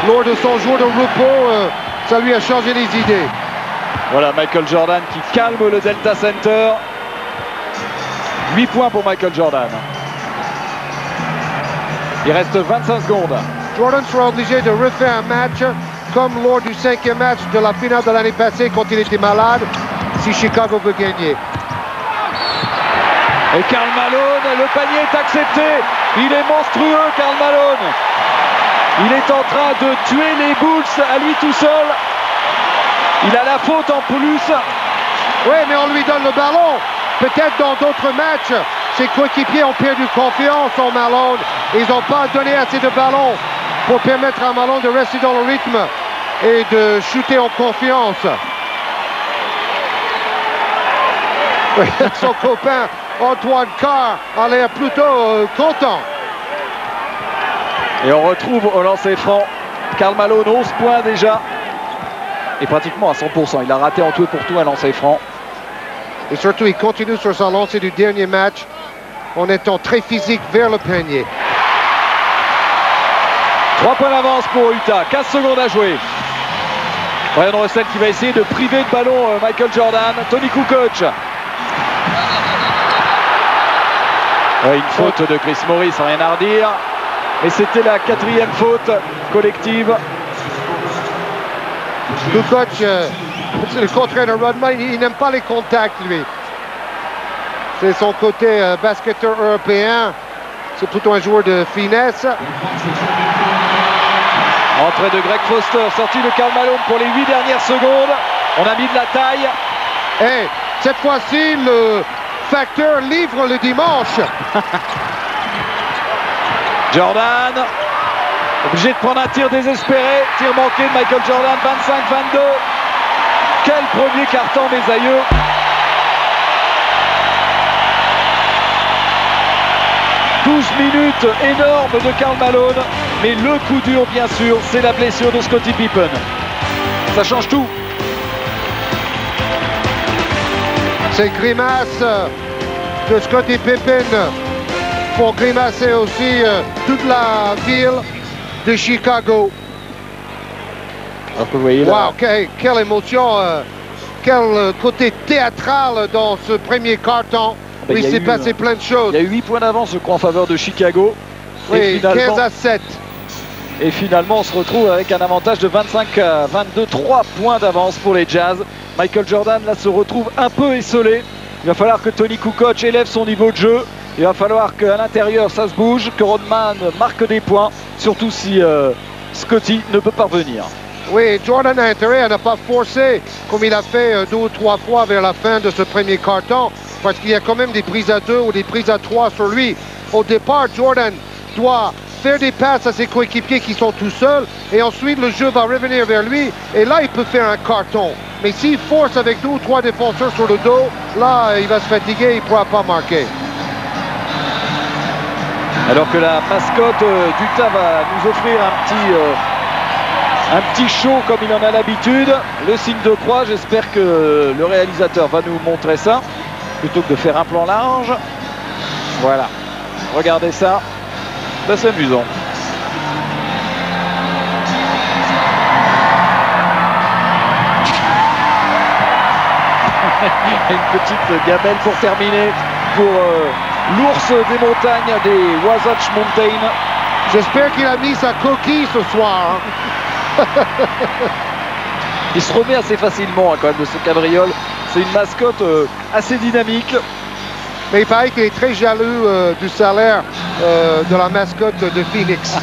lors de son jour de repos, ça lui a changé les idées. Voilà Michael Jordan qui calme le Delta Center. 8 points pour Michael Jordan. Il reste 25 secondes. Jordan sera obligé de refaire un match comme lors du 5e match de la finale de l'année passée quand il était malade, si Chicago veut gagner. Et Karl Malone, le panier est accepté. Il est monstrueux, Karl Malone. Il est en train de tuer les Bulls à lui tout seul. Il a la faute en plus. Oui, mais on lui donne le ballon. Peut-être dans d'autres matchs, ses coéquipiers ont perdu confiance en Malone. Ils n'ont pas donné assez de ballons pour permettre à Malone de rester dans le rythme et de shooter en confiance. Son copain Antoine Carr a l'air plutôt content. Et on retrouve au lancer franc Karl Malone, 11 points déjà. Et pratiquement à 100%. Il a raté en tout et pour tout un lancer franc. Et surtout, il continue sur sa lancée du dernier match en étant très physique vers le panier. 3 points d'avance pour Utah, 15 secondes à jouer. Brian Russell qui va essayer de priver de ballon Michael Jordan. Tony Kukoc. Une faute de Chris Morris, rien à redire. Et c'était la 4e faute collective. Kukoc, c'est le contraire de Rodman, il n'aime pas les contacts, lui. C'est son côté basketteur européen. C'est plutôt un joueur de finesse. Entrée de Greg Foster, sortie de Karl Malone pour les 8 dernières secondes. On a mis de la taille. Et cette fois-ci, le facteur livre le dimanche. Jordan, obligé de prendre un tir désespéré. Tir manqué de Michael Jordan, 25-22. Quel premier carton, mes aïeux. « 12 minutes énormes de Karl Malone, mais le coup dur, bien sûr, c'est la blessure de Scottie Pippen. Ça change tout. » Ces grimaces de Scottie Pippen font grimacer aussi toute la ville de Chicago. Alors que vous voyez là. Wow, quelle émotion, quel côté théâtral dans ce premier carton. Il s'est passé plein de choses. Il y a eu 8 points d'avance, je crois, en faveur de Chicago. Oui, 15-7. Et finalement, on se retrouve avec un avantage de 25-22, 3 points d'avance pour les Jazz. Michael Jordan, là, se retrouve un peu esselé. Il va falloir que Tony Kukoc élève son niveau de jeu. Il va falloir qu'à l'intérieur, ça se bouge, que Rodman marque des points, surtout si Scottie ne peut pas revenir. Oui, Jordan a intérêt à ne pas forcer, comme il a fait 2 ou 3 fois vers la fin de ce premier carton, parce qu'il y a quand même des prises à 2 ou des prises à 3 sur lui. Au départ, Jordan doit faire des passes à ses coéquipiers qui sont tout seuls, et ensuite le jeu va revenir vers lui, et là il peut faire un carton. Mais s'il force avec 2 ou 3 défenseurs sur le dos, là il va se fatiguer, il ne pourra pas marquer. Alors que la mascotte d'Utah va nous offrir un petit show comme il en a l'habitude. Le signe de croix, j'espère que le réalisateur va nous montrer ça, plutôt que de faire un plan large. Voilà, regardez ça, c'est amusant. Une petite gamelle pour terminer pour l'ours des montagnes des Wasatch Mountains. J'espère qu'il a mis sa coquille ce soir. Il se remet assez facilement quand même de ce cabriole. C'est une mascotte assez dynamique. Mais il paraît qu'il est très jaloux du salaire de la mascotte de Phoenix.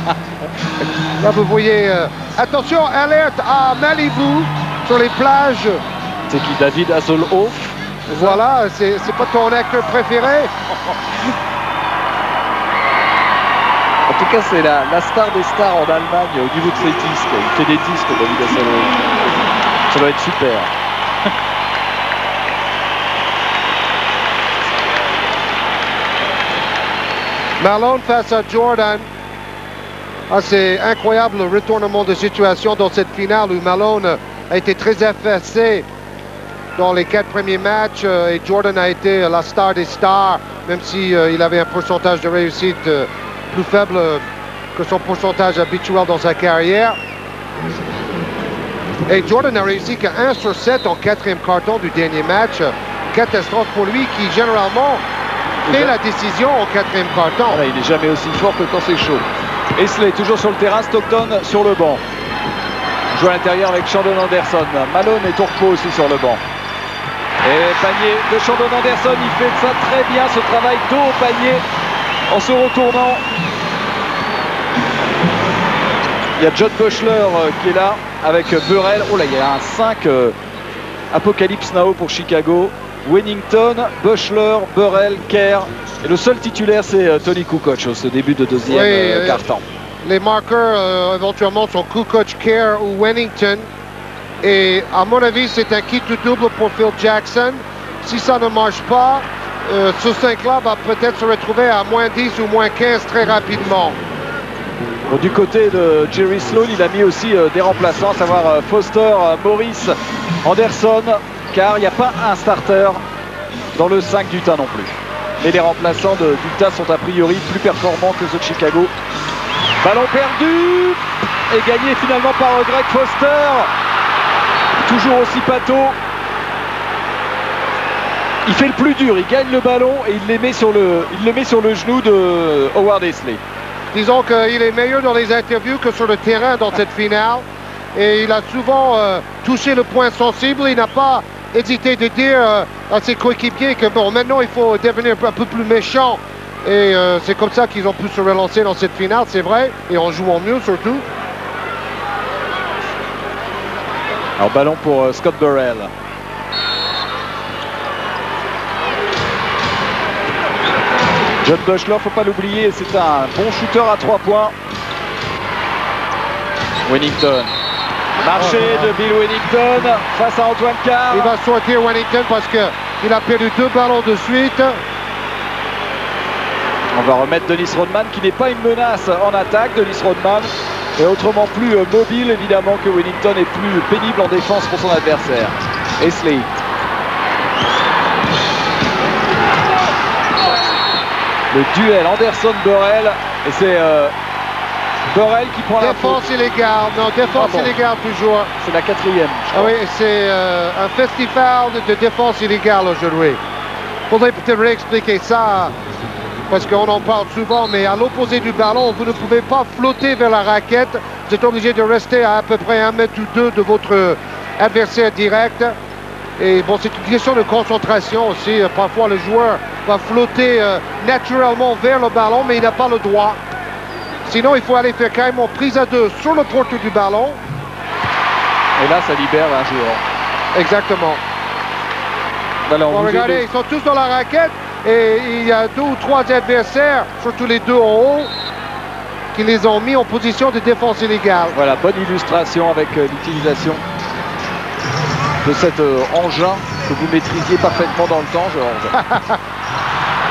Là, vous voyez, attention, alerte à Malibu, sur les plages. C'est qui, David Hasselhoff? Voilà, c'est pas ton acteur préféré? En tout cas, c'est la star des stars en Allemagne au niveau de ses disques. Il fait des disques, David Hasselhoff. Ça doit être super. Malone face à Jordan. Ah, c'est incroyable le retournement de situation dans cette finale où Malone a été très effacé dans les 4 premiers matchs et Jordan a été la star des stars, même si il avait un pourcentage de réussite plus faible que son pourcentage habituel dans sa carrière. Et Jordan a réussi qu'à 1 sur 7 en 4e carton du dernier match. Catastrophe pour lui qui généralement fait la décision en 4e carton. Voilà, il n'est jamais aussi fort que quand c'est chaud. Esley toujours sur le terrain, Stockton sur le banc. On joue à l'intérieur avec Shandon Anderson. Malone est au repos aussi sur le banc. Et panier de Shandon Anderson, il fait ça très bien, ce travail dos au panier en se retournant. Il y a John Buechler qui est là avec Burrell. Oh là, il y a un 5 Apocalypse Now pour Chicago. Wennington, Buechler, Burrell, Kerr. Et le seul titulaire, c'est Tony Kukoc au ce début de deuxième quart-temps. Les marqueurs éventuellement sont Kukoc, Kerr ou Wennington. Et à mon avis, c'est un kit ou double pour Phil Jackson. Si ça ne marche pas, ce 5-là va peut-être se retrouver à moins 10 ou moins 15 très rapidement. Bon, du côté de Jerry Sloan, il a mis aussi des remplaçants, à savoir Foster, Morris, Anderson, car il n'y a pas un starter dans le 5 d'Utah non plus. Et les remplaçants d'Utah sont a priori plus performants que ceux de Chicago. Ballon perdu et gagné finalement par Greg Foster. Toujours aussi pâteau. Il fait le plus dur, il gagne le ballon et il le met sur le genou de Howard Esley. Disons qu'il est meilleur dans les interviews que sur le terrain dans cette finale. Et il a souvent touché le point sensible. Il n'a pas hésité de dire à ses coéquipiers que bon, maintenant il faut devenir un peu plus méchant. Et c'est comme ça qu'ils ont pu se relancer dans cette finale, c'est vrai. Et en jouant mieux surtout. Alors ballon pour Scott Burrell. John Buechler, faut pas l'oublier, c'est un bon shooter à 3 points. Wennington. Marché de Bill Wennington face à Antoine Carr. Il va sortir Wennington parce qu'il a perdu 2 ballons de suite. On va remettre Dennis Rodman qui n'est pas une menace en attaque. Dennis Rodman est autrement plus mobile évidemment que Wennington est plus pénible en défense pour son adversaire. Esley. Le duel Anderson-Burrell et c'est Burrell qui prend la défense illégale, non, défense illégale toujours. C'est la 4e. Ah oui, c'est un festival de défense illégale aujourd'hui. Il faudrait peut-être réexpliquer ça, parce qu'on en parle souvent, mais à l'opposé du ballon, vous ne pouvez pas flotter vers la raquette. Vous êtes obligé de rester à peu près 1 mètre ou 2 de votre adversaire direct. Et bon, c'est une question de concentration aussi. Parfois, le joueur va flotter naturellement vers le ballon, mais il n'a pas le droit. Sinon, il faut aller faire carrément prise à 2 sur le porteur du ballon. Et là, ça libère un joueur. Exactement. Alors, bon, regardez, ils sont tous dans la raquette et il y a 2 ou 3 adversaires, surtout les 2 en haut, qui les ont mis en position de défense illégale. Voilà, bonne illustration avec l'utilisation de cet engin que vous maîtrisiez parfaitement dans le temps, Georges.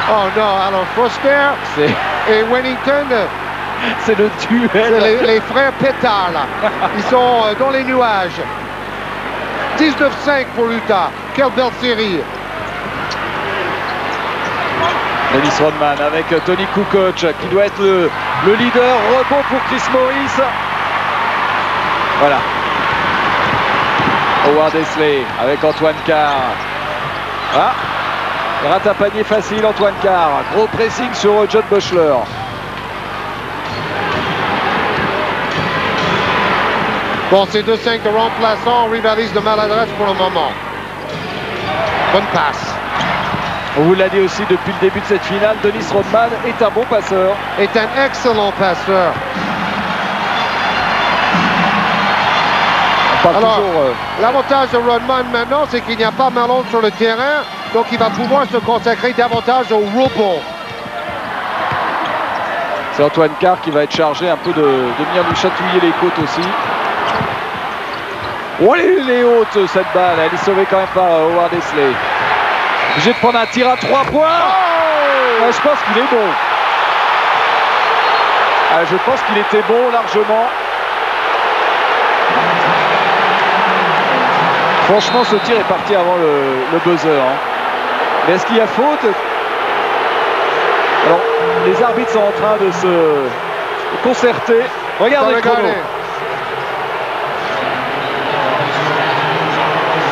Oh non, alors Foster et Wennington, c'est le duel. C'est les frères Pétard, là. Ils sont dans les nuages. 19-5 pour Utah. Quelle belle série. Dennis Rodman avec Tony Kukoc qui doit être le leader. Rebond pour Chris Morris. Voilà. Howard Esley avec Antoine Carr. Ah. Il rate un panier facile, Antoine Carr. Gros pressing sur John Buechler. Bon, c'est 2-5 de remplaçant, on rivalise de maladresse pour le moment. Bonne passe. On vous l'a dit aussi depuis le début de cette finale, Dennis Rodman est un bon passeur. Est un excellent passeur. Alors, l'avantage de Rodman maintenant, c'est qu'il n'y a pas Malone sur le terrain, donc il va pouvoir se consacrer davantage au rebond. C'est Antoine Carr qui va être chargé un peu de venir lui chatouiller les côtes aussi. Oh, elle est haute cette balle, elle est sauvée quand même par Howard Eisley. Obligé de prendre un tir à 3 points. Oh, je pense qu'il est bon. Je pense qu'il était bon largement. Franchement, ce tir est parti avant le buzzer. Hein. Mais est-ce qu'il y a faute? Alors, les arbitres sont en train de se concerter. Regardez le chrono.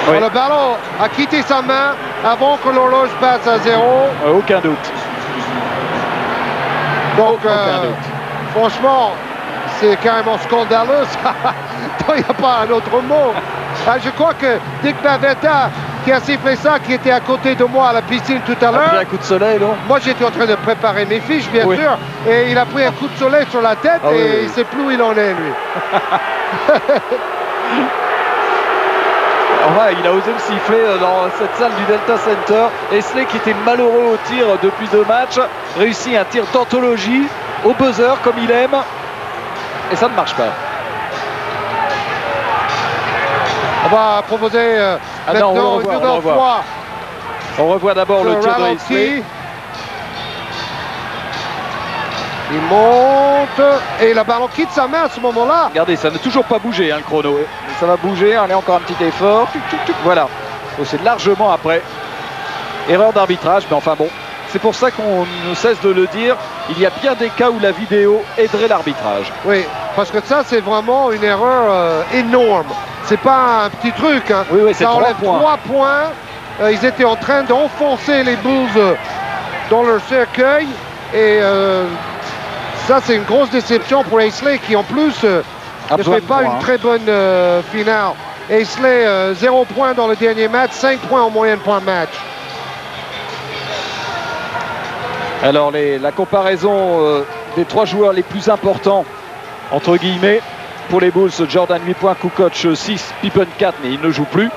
Oui. Le ballon a quitté sa main avant que l'horloge passe à 0. Aucun doute. Donc, franchement, c'est carrément scandaleux. Il n'y a pas un autre mot. Je crois que Dick Bavetta, qui a sifflé ça, qui était à côté de moi à la piscine tout à l'heure. Un coup de soleil, non? Moi, j'étais en train de préparer mes fiches, bien sûr. Et il a pris un coup de soleil sur la tête et il ne sait plus où il en est, lui. Ouais, il a osé me siffler dans cette salle du Delta Center. Eisley, qui était malheureux au tir depuis 2 matchs, réussit un tir d'anthologie au buzzer comme il aime. Et ça ne marche pas. On va proposer maintenant une nouvelle fois. On revoit d'abord le tir de Eisley. Il monte et le ballon quitte sa main à ce moment-là. Regardez, ça n'a toujours pas bougé, hein, le chrono. Ça va bouger, on est encore un petit effort. Voilà. Donc c'est largement après. Erreur d'arbitrage, mais enfin bon. C'est pour ça qu'on ne cesse de le dire. Il y a bien des cas où la vidéo aiderait l'arbitrage. Oui, parce que ça, c'est vraiment une erreur énorme. C'est pas un petit truc. Hein. Oui, c'est 3 points. 3 points. Ils étaient en train d'enfoncer les Bulls dans leur cercueil. Et ça, c'est une grosse déception pour Eisley qui, en plus, ne fait pas une très bonne finale. Eisley, 0 points dans le dernier match, 5 points en moyenne pour un match. Alors, la comparaison des 3 joueurs les plus importants, entre guillemets, pour les Bulls, Jordan 8 points, Kukoc 6, Pippen 4, mais il ne joue plus.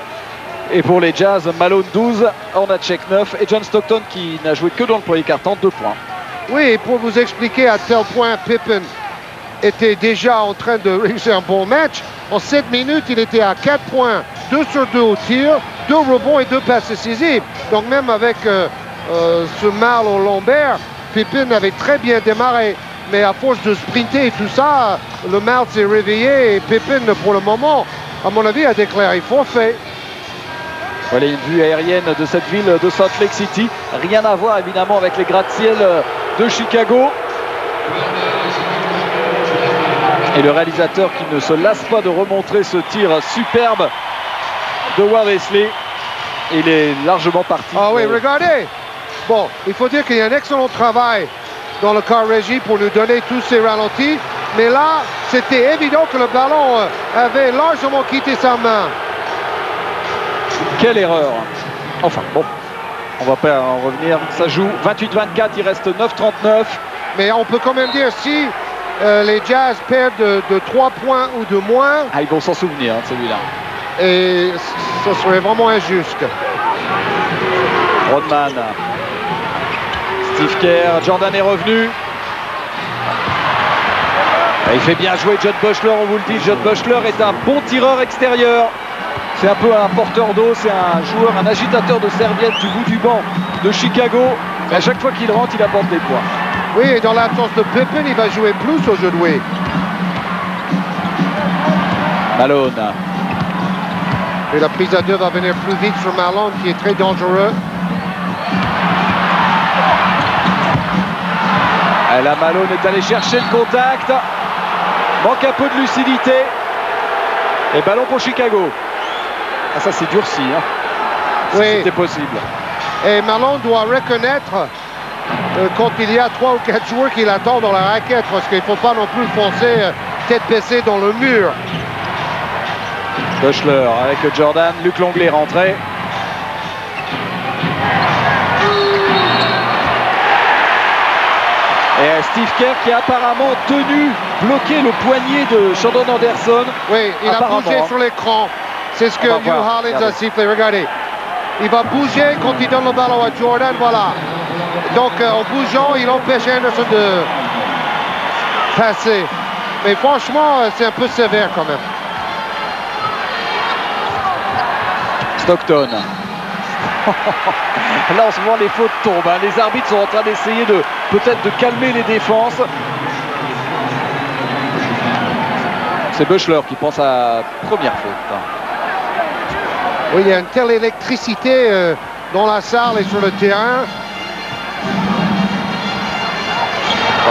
Et pour les Jazz, Malone 12, Hornacek 9 et John Stockton qui n'a joué que dans le premier quart-temps, 2 points. Oui, pour vous expliquer à tel point Pippen était déjà en train de réussir un bon match. En 7 minutes, il était à 4 points, 2 sur 2 au tir, 2 rebonds et 2 passes décisives. Donc même avec ce mal au lombaire, Pippen avait très bien démarré. Mais à force de sprinter et tout ça, le mal s'est réveillé et Pippen, pour le moment, à mon avis, a déclaré forfait. Voilà une vue aérienne de cette ville de Salt Lake City. Rien à voir évidemment avec les gratte-ciel de Chicago. Et le réalisateur qui ne se lasse pas de remontrer ce tir superbe de Howard Eisley. Il est largement parti. Ah oui, regardez. Bon, il faut dire qu'il y a un excellent travail dans le car régie pour nous donner tous ces ralentis. Mais là, c'était évident que le ballon avait largement quitté sa main. Quelle erreur. Enfin, bon, on va pas en revenir. Ça joue 28-24, il reste 9-39. Mais on peut quand même dire si les Jazz perdent de 3 points ou de moins. Ah, ils vont s'en souvenir, hein, celui-là. Et ce serait vraiment injuste. Rodman. Steve Kerr, Jordan est revenu. Il fait bien jouer John Buechler, on vous le dit. John Buechler est un bon tireur extérieur. C'est un peu un porteur d'eau, c'est un joueur, un agitateur de serviettes du bout du banc de Chicago. Et à chaque fois qu'il rentre, il apporte des points. Oui, et dans l'absence de Pippen, il va jouer plus au jeu de Wade. Malone. Et la prise à 2 va venir plus vite sur Malone, qui est très dangereux. Et là, Malone est allé chercher le contact. Manque un peu de lucidité. Et ballon pour Chicago. Ah, ça c'est durci, hein. Oui. C'était possible. Et Malone doit reconnaître quand il y a 3 ou 4 joueurs qui l'attendent dans la raquette, parce qu'il ne faut pas non plus foncer tête baissée dans le mur. Buechler avec Jordan, Luc Longley rentré. Et Steve Kerr qui a apparemment bloqué le poignet de Sheldon Anderson. Oui, il a bougé sur l'écran. C'est ce que Hugh Hollins a sifflé. Regardez. Il va bouger quand il donne le ballon à Jordan. Voilà. Donc en bougeant, il empêche Anderson de passer. Mais franchement, c'est un peu sévère quand même. Stockton. Là en ce moment les fautes tombent, hein. Les arbitres sont en train d'essayer de peut-être de calmer les défenses. C'est Buechler qui prend sa première faute. Oui, il y a une telle électricité dans la salle et sur le terrain.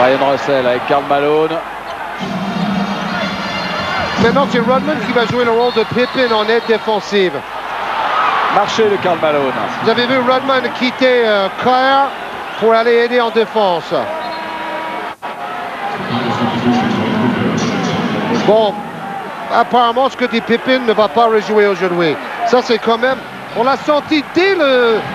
Ryan Russell avec Karl Malone. Maintenant c'est Rodman qui va jouer le rôle de Pippen en aide défensive. Marché de Karl Malone. Vous avez vu Rodman quitter Claire pour aller aider en défense. Bon, apparemment ce que dit Pippen ne va pas rejouer aujourd'hui. Ça c'est quand même, on l'a senti dès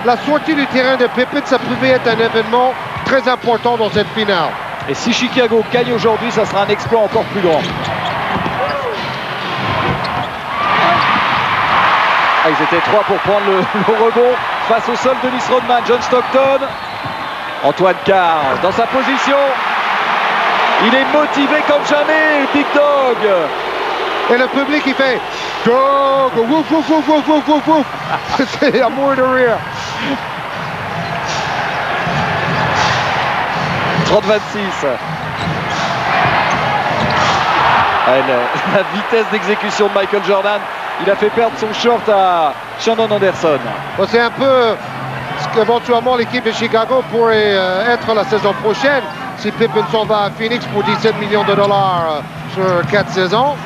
la sortie du terrain de Pippen, ça pouvait être un événement très important dans cette finale. Et si Chicago gagne aujourd'hui, ça sera un exploit encore plus grand. Ils étaient 3 pour prendre le rebond face au sol de Dennis Rodman. John Stockton, Antoine Carr dans sa position. Il est motivé comme jamais, Big Dog. Et le public il fait Dog, wouf wouf wouf wouf wouf wouf wouf. C'est à mourir de rire. 30-26. La vitesse d'exécution de Michael Jordan, il a fait perdre son short à Sheldon Anderson. Bon, c'est un peu ce qu'éventuellement l'équipe de Chicago pourrait être la saison prochaine si Pippen s'en va à Phoenix pour 17 millions de dollars sur 4 saisons.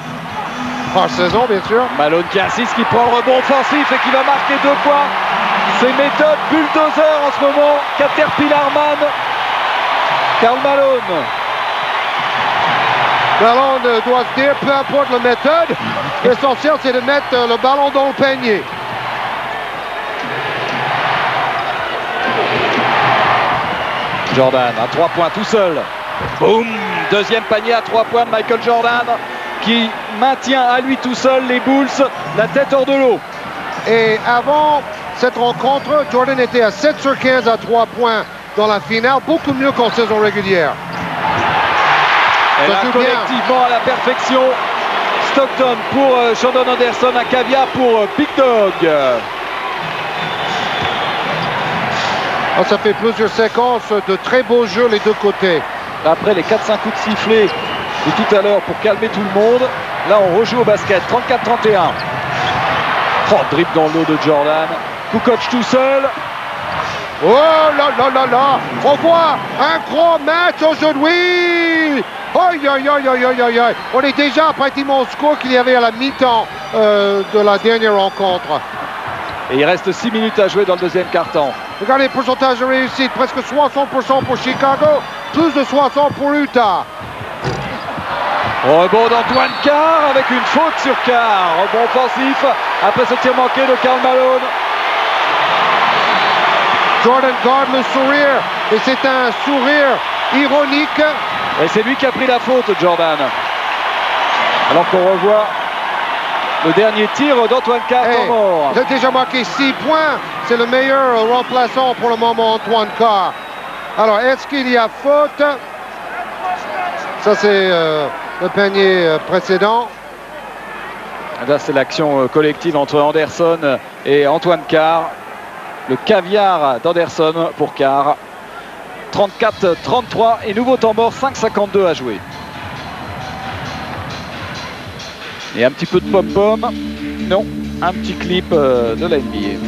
Par saison, bien sûr. Malone qui insiste, qui prend le rebond offensif et qui va marquer 2 points. C'est méthode bulldozer en ce moment. Caterpillarman. Karl Malone. Malone doit se dire, peu importe la méthode, l'essentiel c'est de mettre le ballon dans le panier. Jordan à 3 points tout seul. Boum. Deuxième panier à 3 points de Michael Jordan qui maintient à lui tout seul les Bulls, la tête hors de l'eau. Et avant cette rencontre, Jordan était à 7 sur 15 à 3 points dans la finale, beaucoup mieux qu'en saison régulière. Et là, collectivement à la perfection, Stockton pour Sheldon Anderson, un caviar pour Big Dog. Ça fait plusieurs séquences de très beaux jeux les deux côtés. Après les 4-5 coups de sifflet de tout à l'heure pour calmer tout le monde, là on rejoue au basket, 34-31. Oh, dribble dans l'eau de Jordan, Kukoc tout seul. Oh là là là là, on voit un gros match aujourd'hui. Aïe aïe aïe aïe aïe aïe aïe. On est déjà pratiquement au score qu'il y avait à la mi-temps de la dernière rencontre. Et il reste 6 minutes à jouer dans le deuxième quart-temps. Regardez le pourcentage de réussite, presque 60% pour Chicago, plus de 60% pour Utah. Rebond d'Antoine Carr avec une faute sur Carr. Rebond offensif après ce tir manqué de Karl Malone. Jordan garde le sourire et c'est un sourire ironique. Et c'est lui qui a pris la faute, Jordan. Alors qu'on revoit le dernier tir d'Antoine Carr temps mort. Il a déjà marqué 6 points. C'est le meilleur remplaçant pour le moment, Antoine Carr. Alors, est-ce qu'il y a faute? Ça, c'est le panier précédent. Là, c'est l'action collective entre Anderson et Antoine Carr. Le caviar d'Anderson pour Carr. 34-33 et nouveau temps mort, 5,52 à jouer. Et un petit peu de pom-pom. Non, un petit clip de la NBA.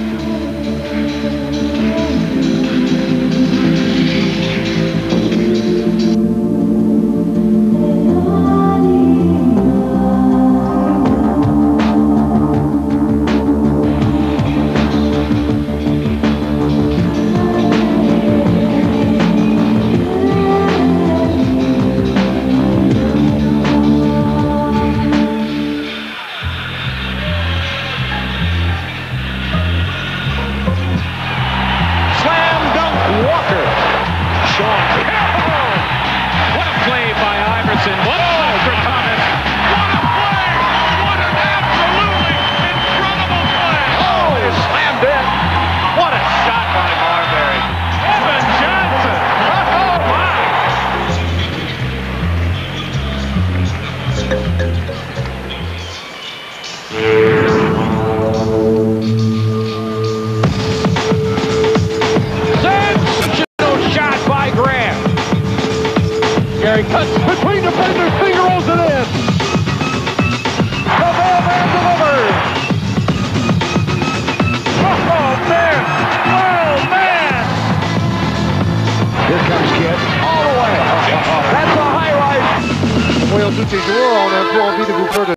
tous ces joueurs, on a un peu envie de vous faire de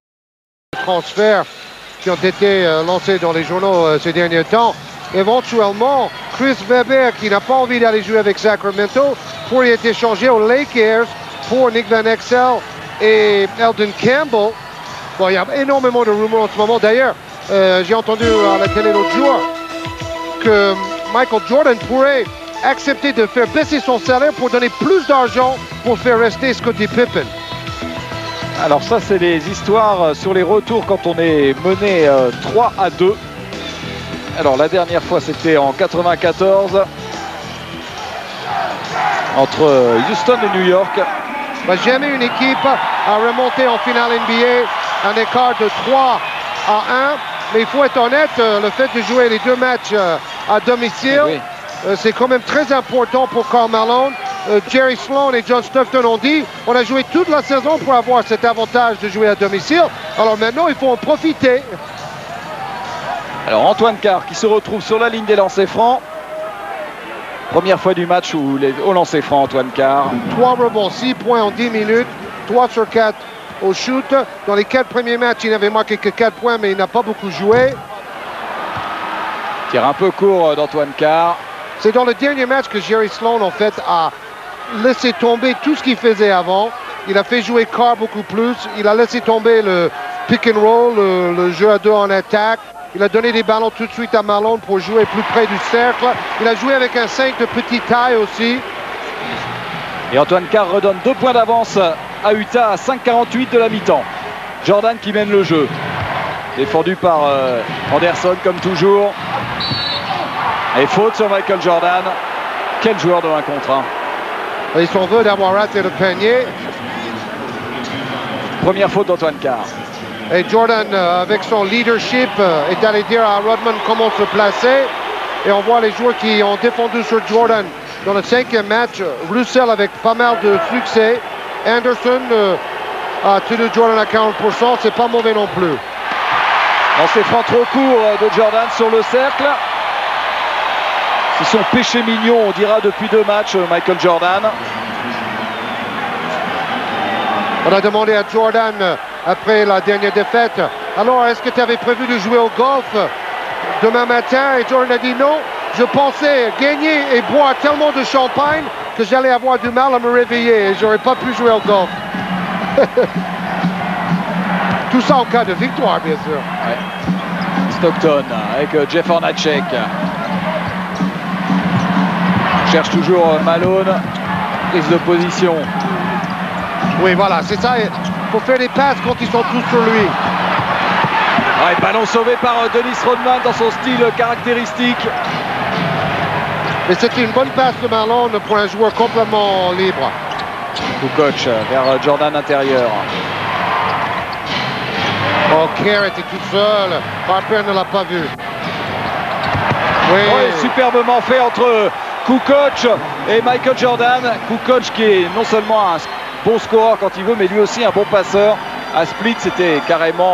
transferts qui ont été lancés dans les journaux ces derniers temps. Éventuellement, Chris Weber, qui n'a pas envie d'aller jouer avec Sacramento, pourrait être échangé aux Lakers pour Nick Van Exel et Eldon Campbell. Bon, il y a énormément de rumeurs en ce moment. D'ailleurs, j'ai entendu à la télé l'autre jour que Michael Jordan pourrait accepter de faire baisser son salaire pour donner plus d'argent pour faire rester Scottie Pippen. Alors ça, c'est les histoires sur les retours quand on est mené 3-2. Alors la dernière fois, c'était en 94 entre Houston et New York. Bah, jamais une équipe a remonté en finale NBA un écart de 3-1. Mais il faut être honnête, le fait de jouer les deux matchs à domicile, oui, c'est quand même très important pour Karl Malone. Jerry Sloan et John Stockton ont dit on a joué toute la saison pour avoir cet avantage de jouer à domicile. Alors maintenant, il faut en profiter. Alors Antoine Carr qui se retrouve sur la ligne des lancers francs. Première fois du match où au lancer franc, Antoine Carr. 3 rebonds, 6 points en 10 minutes, 3 sur 4 au shoot. Dans les 4 premiers matchs, il n'avait marqué que 4 points, mais il n'a pas beaucoup joué. Tir un peu court d'Antoine Carr. C'est dans le dernier match que Jerry Sloan, en fait, a laissé tomber tout ce qu'il faisait avant. Il a fait jouer Carr beaucoup plus. Il a laissé tomber le pick and roll, le jeu à deux en attaque. Il a donné des ballons tout de suite à Malone pour jouer plus près du cercle. Il a joué avec un 5 de petite taille aussi. Et Antoine Carr redonne 2 points d'avance à Utah à 5:48 de la mi-temps. Jordan qui mène le jeu. Défendu par Anderson comme toujours. Et faute sur Michael Jordan. Quel joueur de 1 contre 1. Il s'en veut d'avoir raté le panier. Première faute d'Antoine Carr. Et Jordan, avec son leadership, est allé dire à Rodman comment se placer. Et on voit les joueurs qui ont défendu sur Jordan dans le 5e match. Russell avec pas mal de succès. Anderson a tenu Jordan à 40%. C'est pas mauvais non plus. Lancer franc trop court de Jordan sur le cercle. C'est son péché mignon, on dira, depuis 2 matchs, Michael Jordan. On a demandé à Jordan, après la dernière défaite, alors est-ce que tu avais prévu de jouer au golf demain matin? Et Jordan a dit non, je pensais gagner et boire tellement de champagne que j'allais avoir du mal à me réveiller et j'aurais pas pu jouer au golf. Tout ça en cas de victoire, bien sûr. Ouais. Stockton avec Jeff Hornacek. Cherche toujours Malone. Prise de position. Oui, voilà, c'est ça. Il faut faire des passes quand ils sont tous sur lui. Ouais, ballon sauvé par Dennis Rodman dans son style caractéristique. Et c'était une bonne passe de Malone pour un joueur complètement libre. Kukoc vers Jordan intérieur. Oh, Kerr était tout seul. Harper ne l'a pas vu. Oui. Ouais, superbement fait entre Kukoc et Michael Jordan. Kukoc qui est non seulement un bon scoreur quand il veut, mais lui aussi un bon passeur. À Split, c'était carrément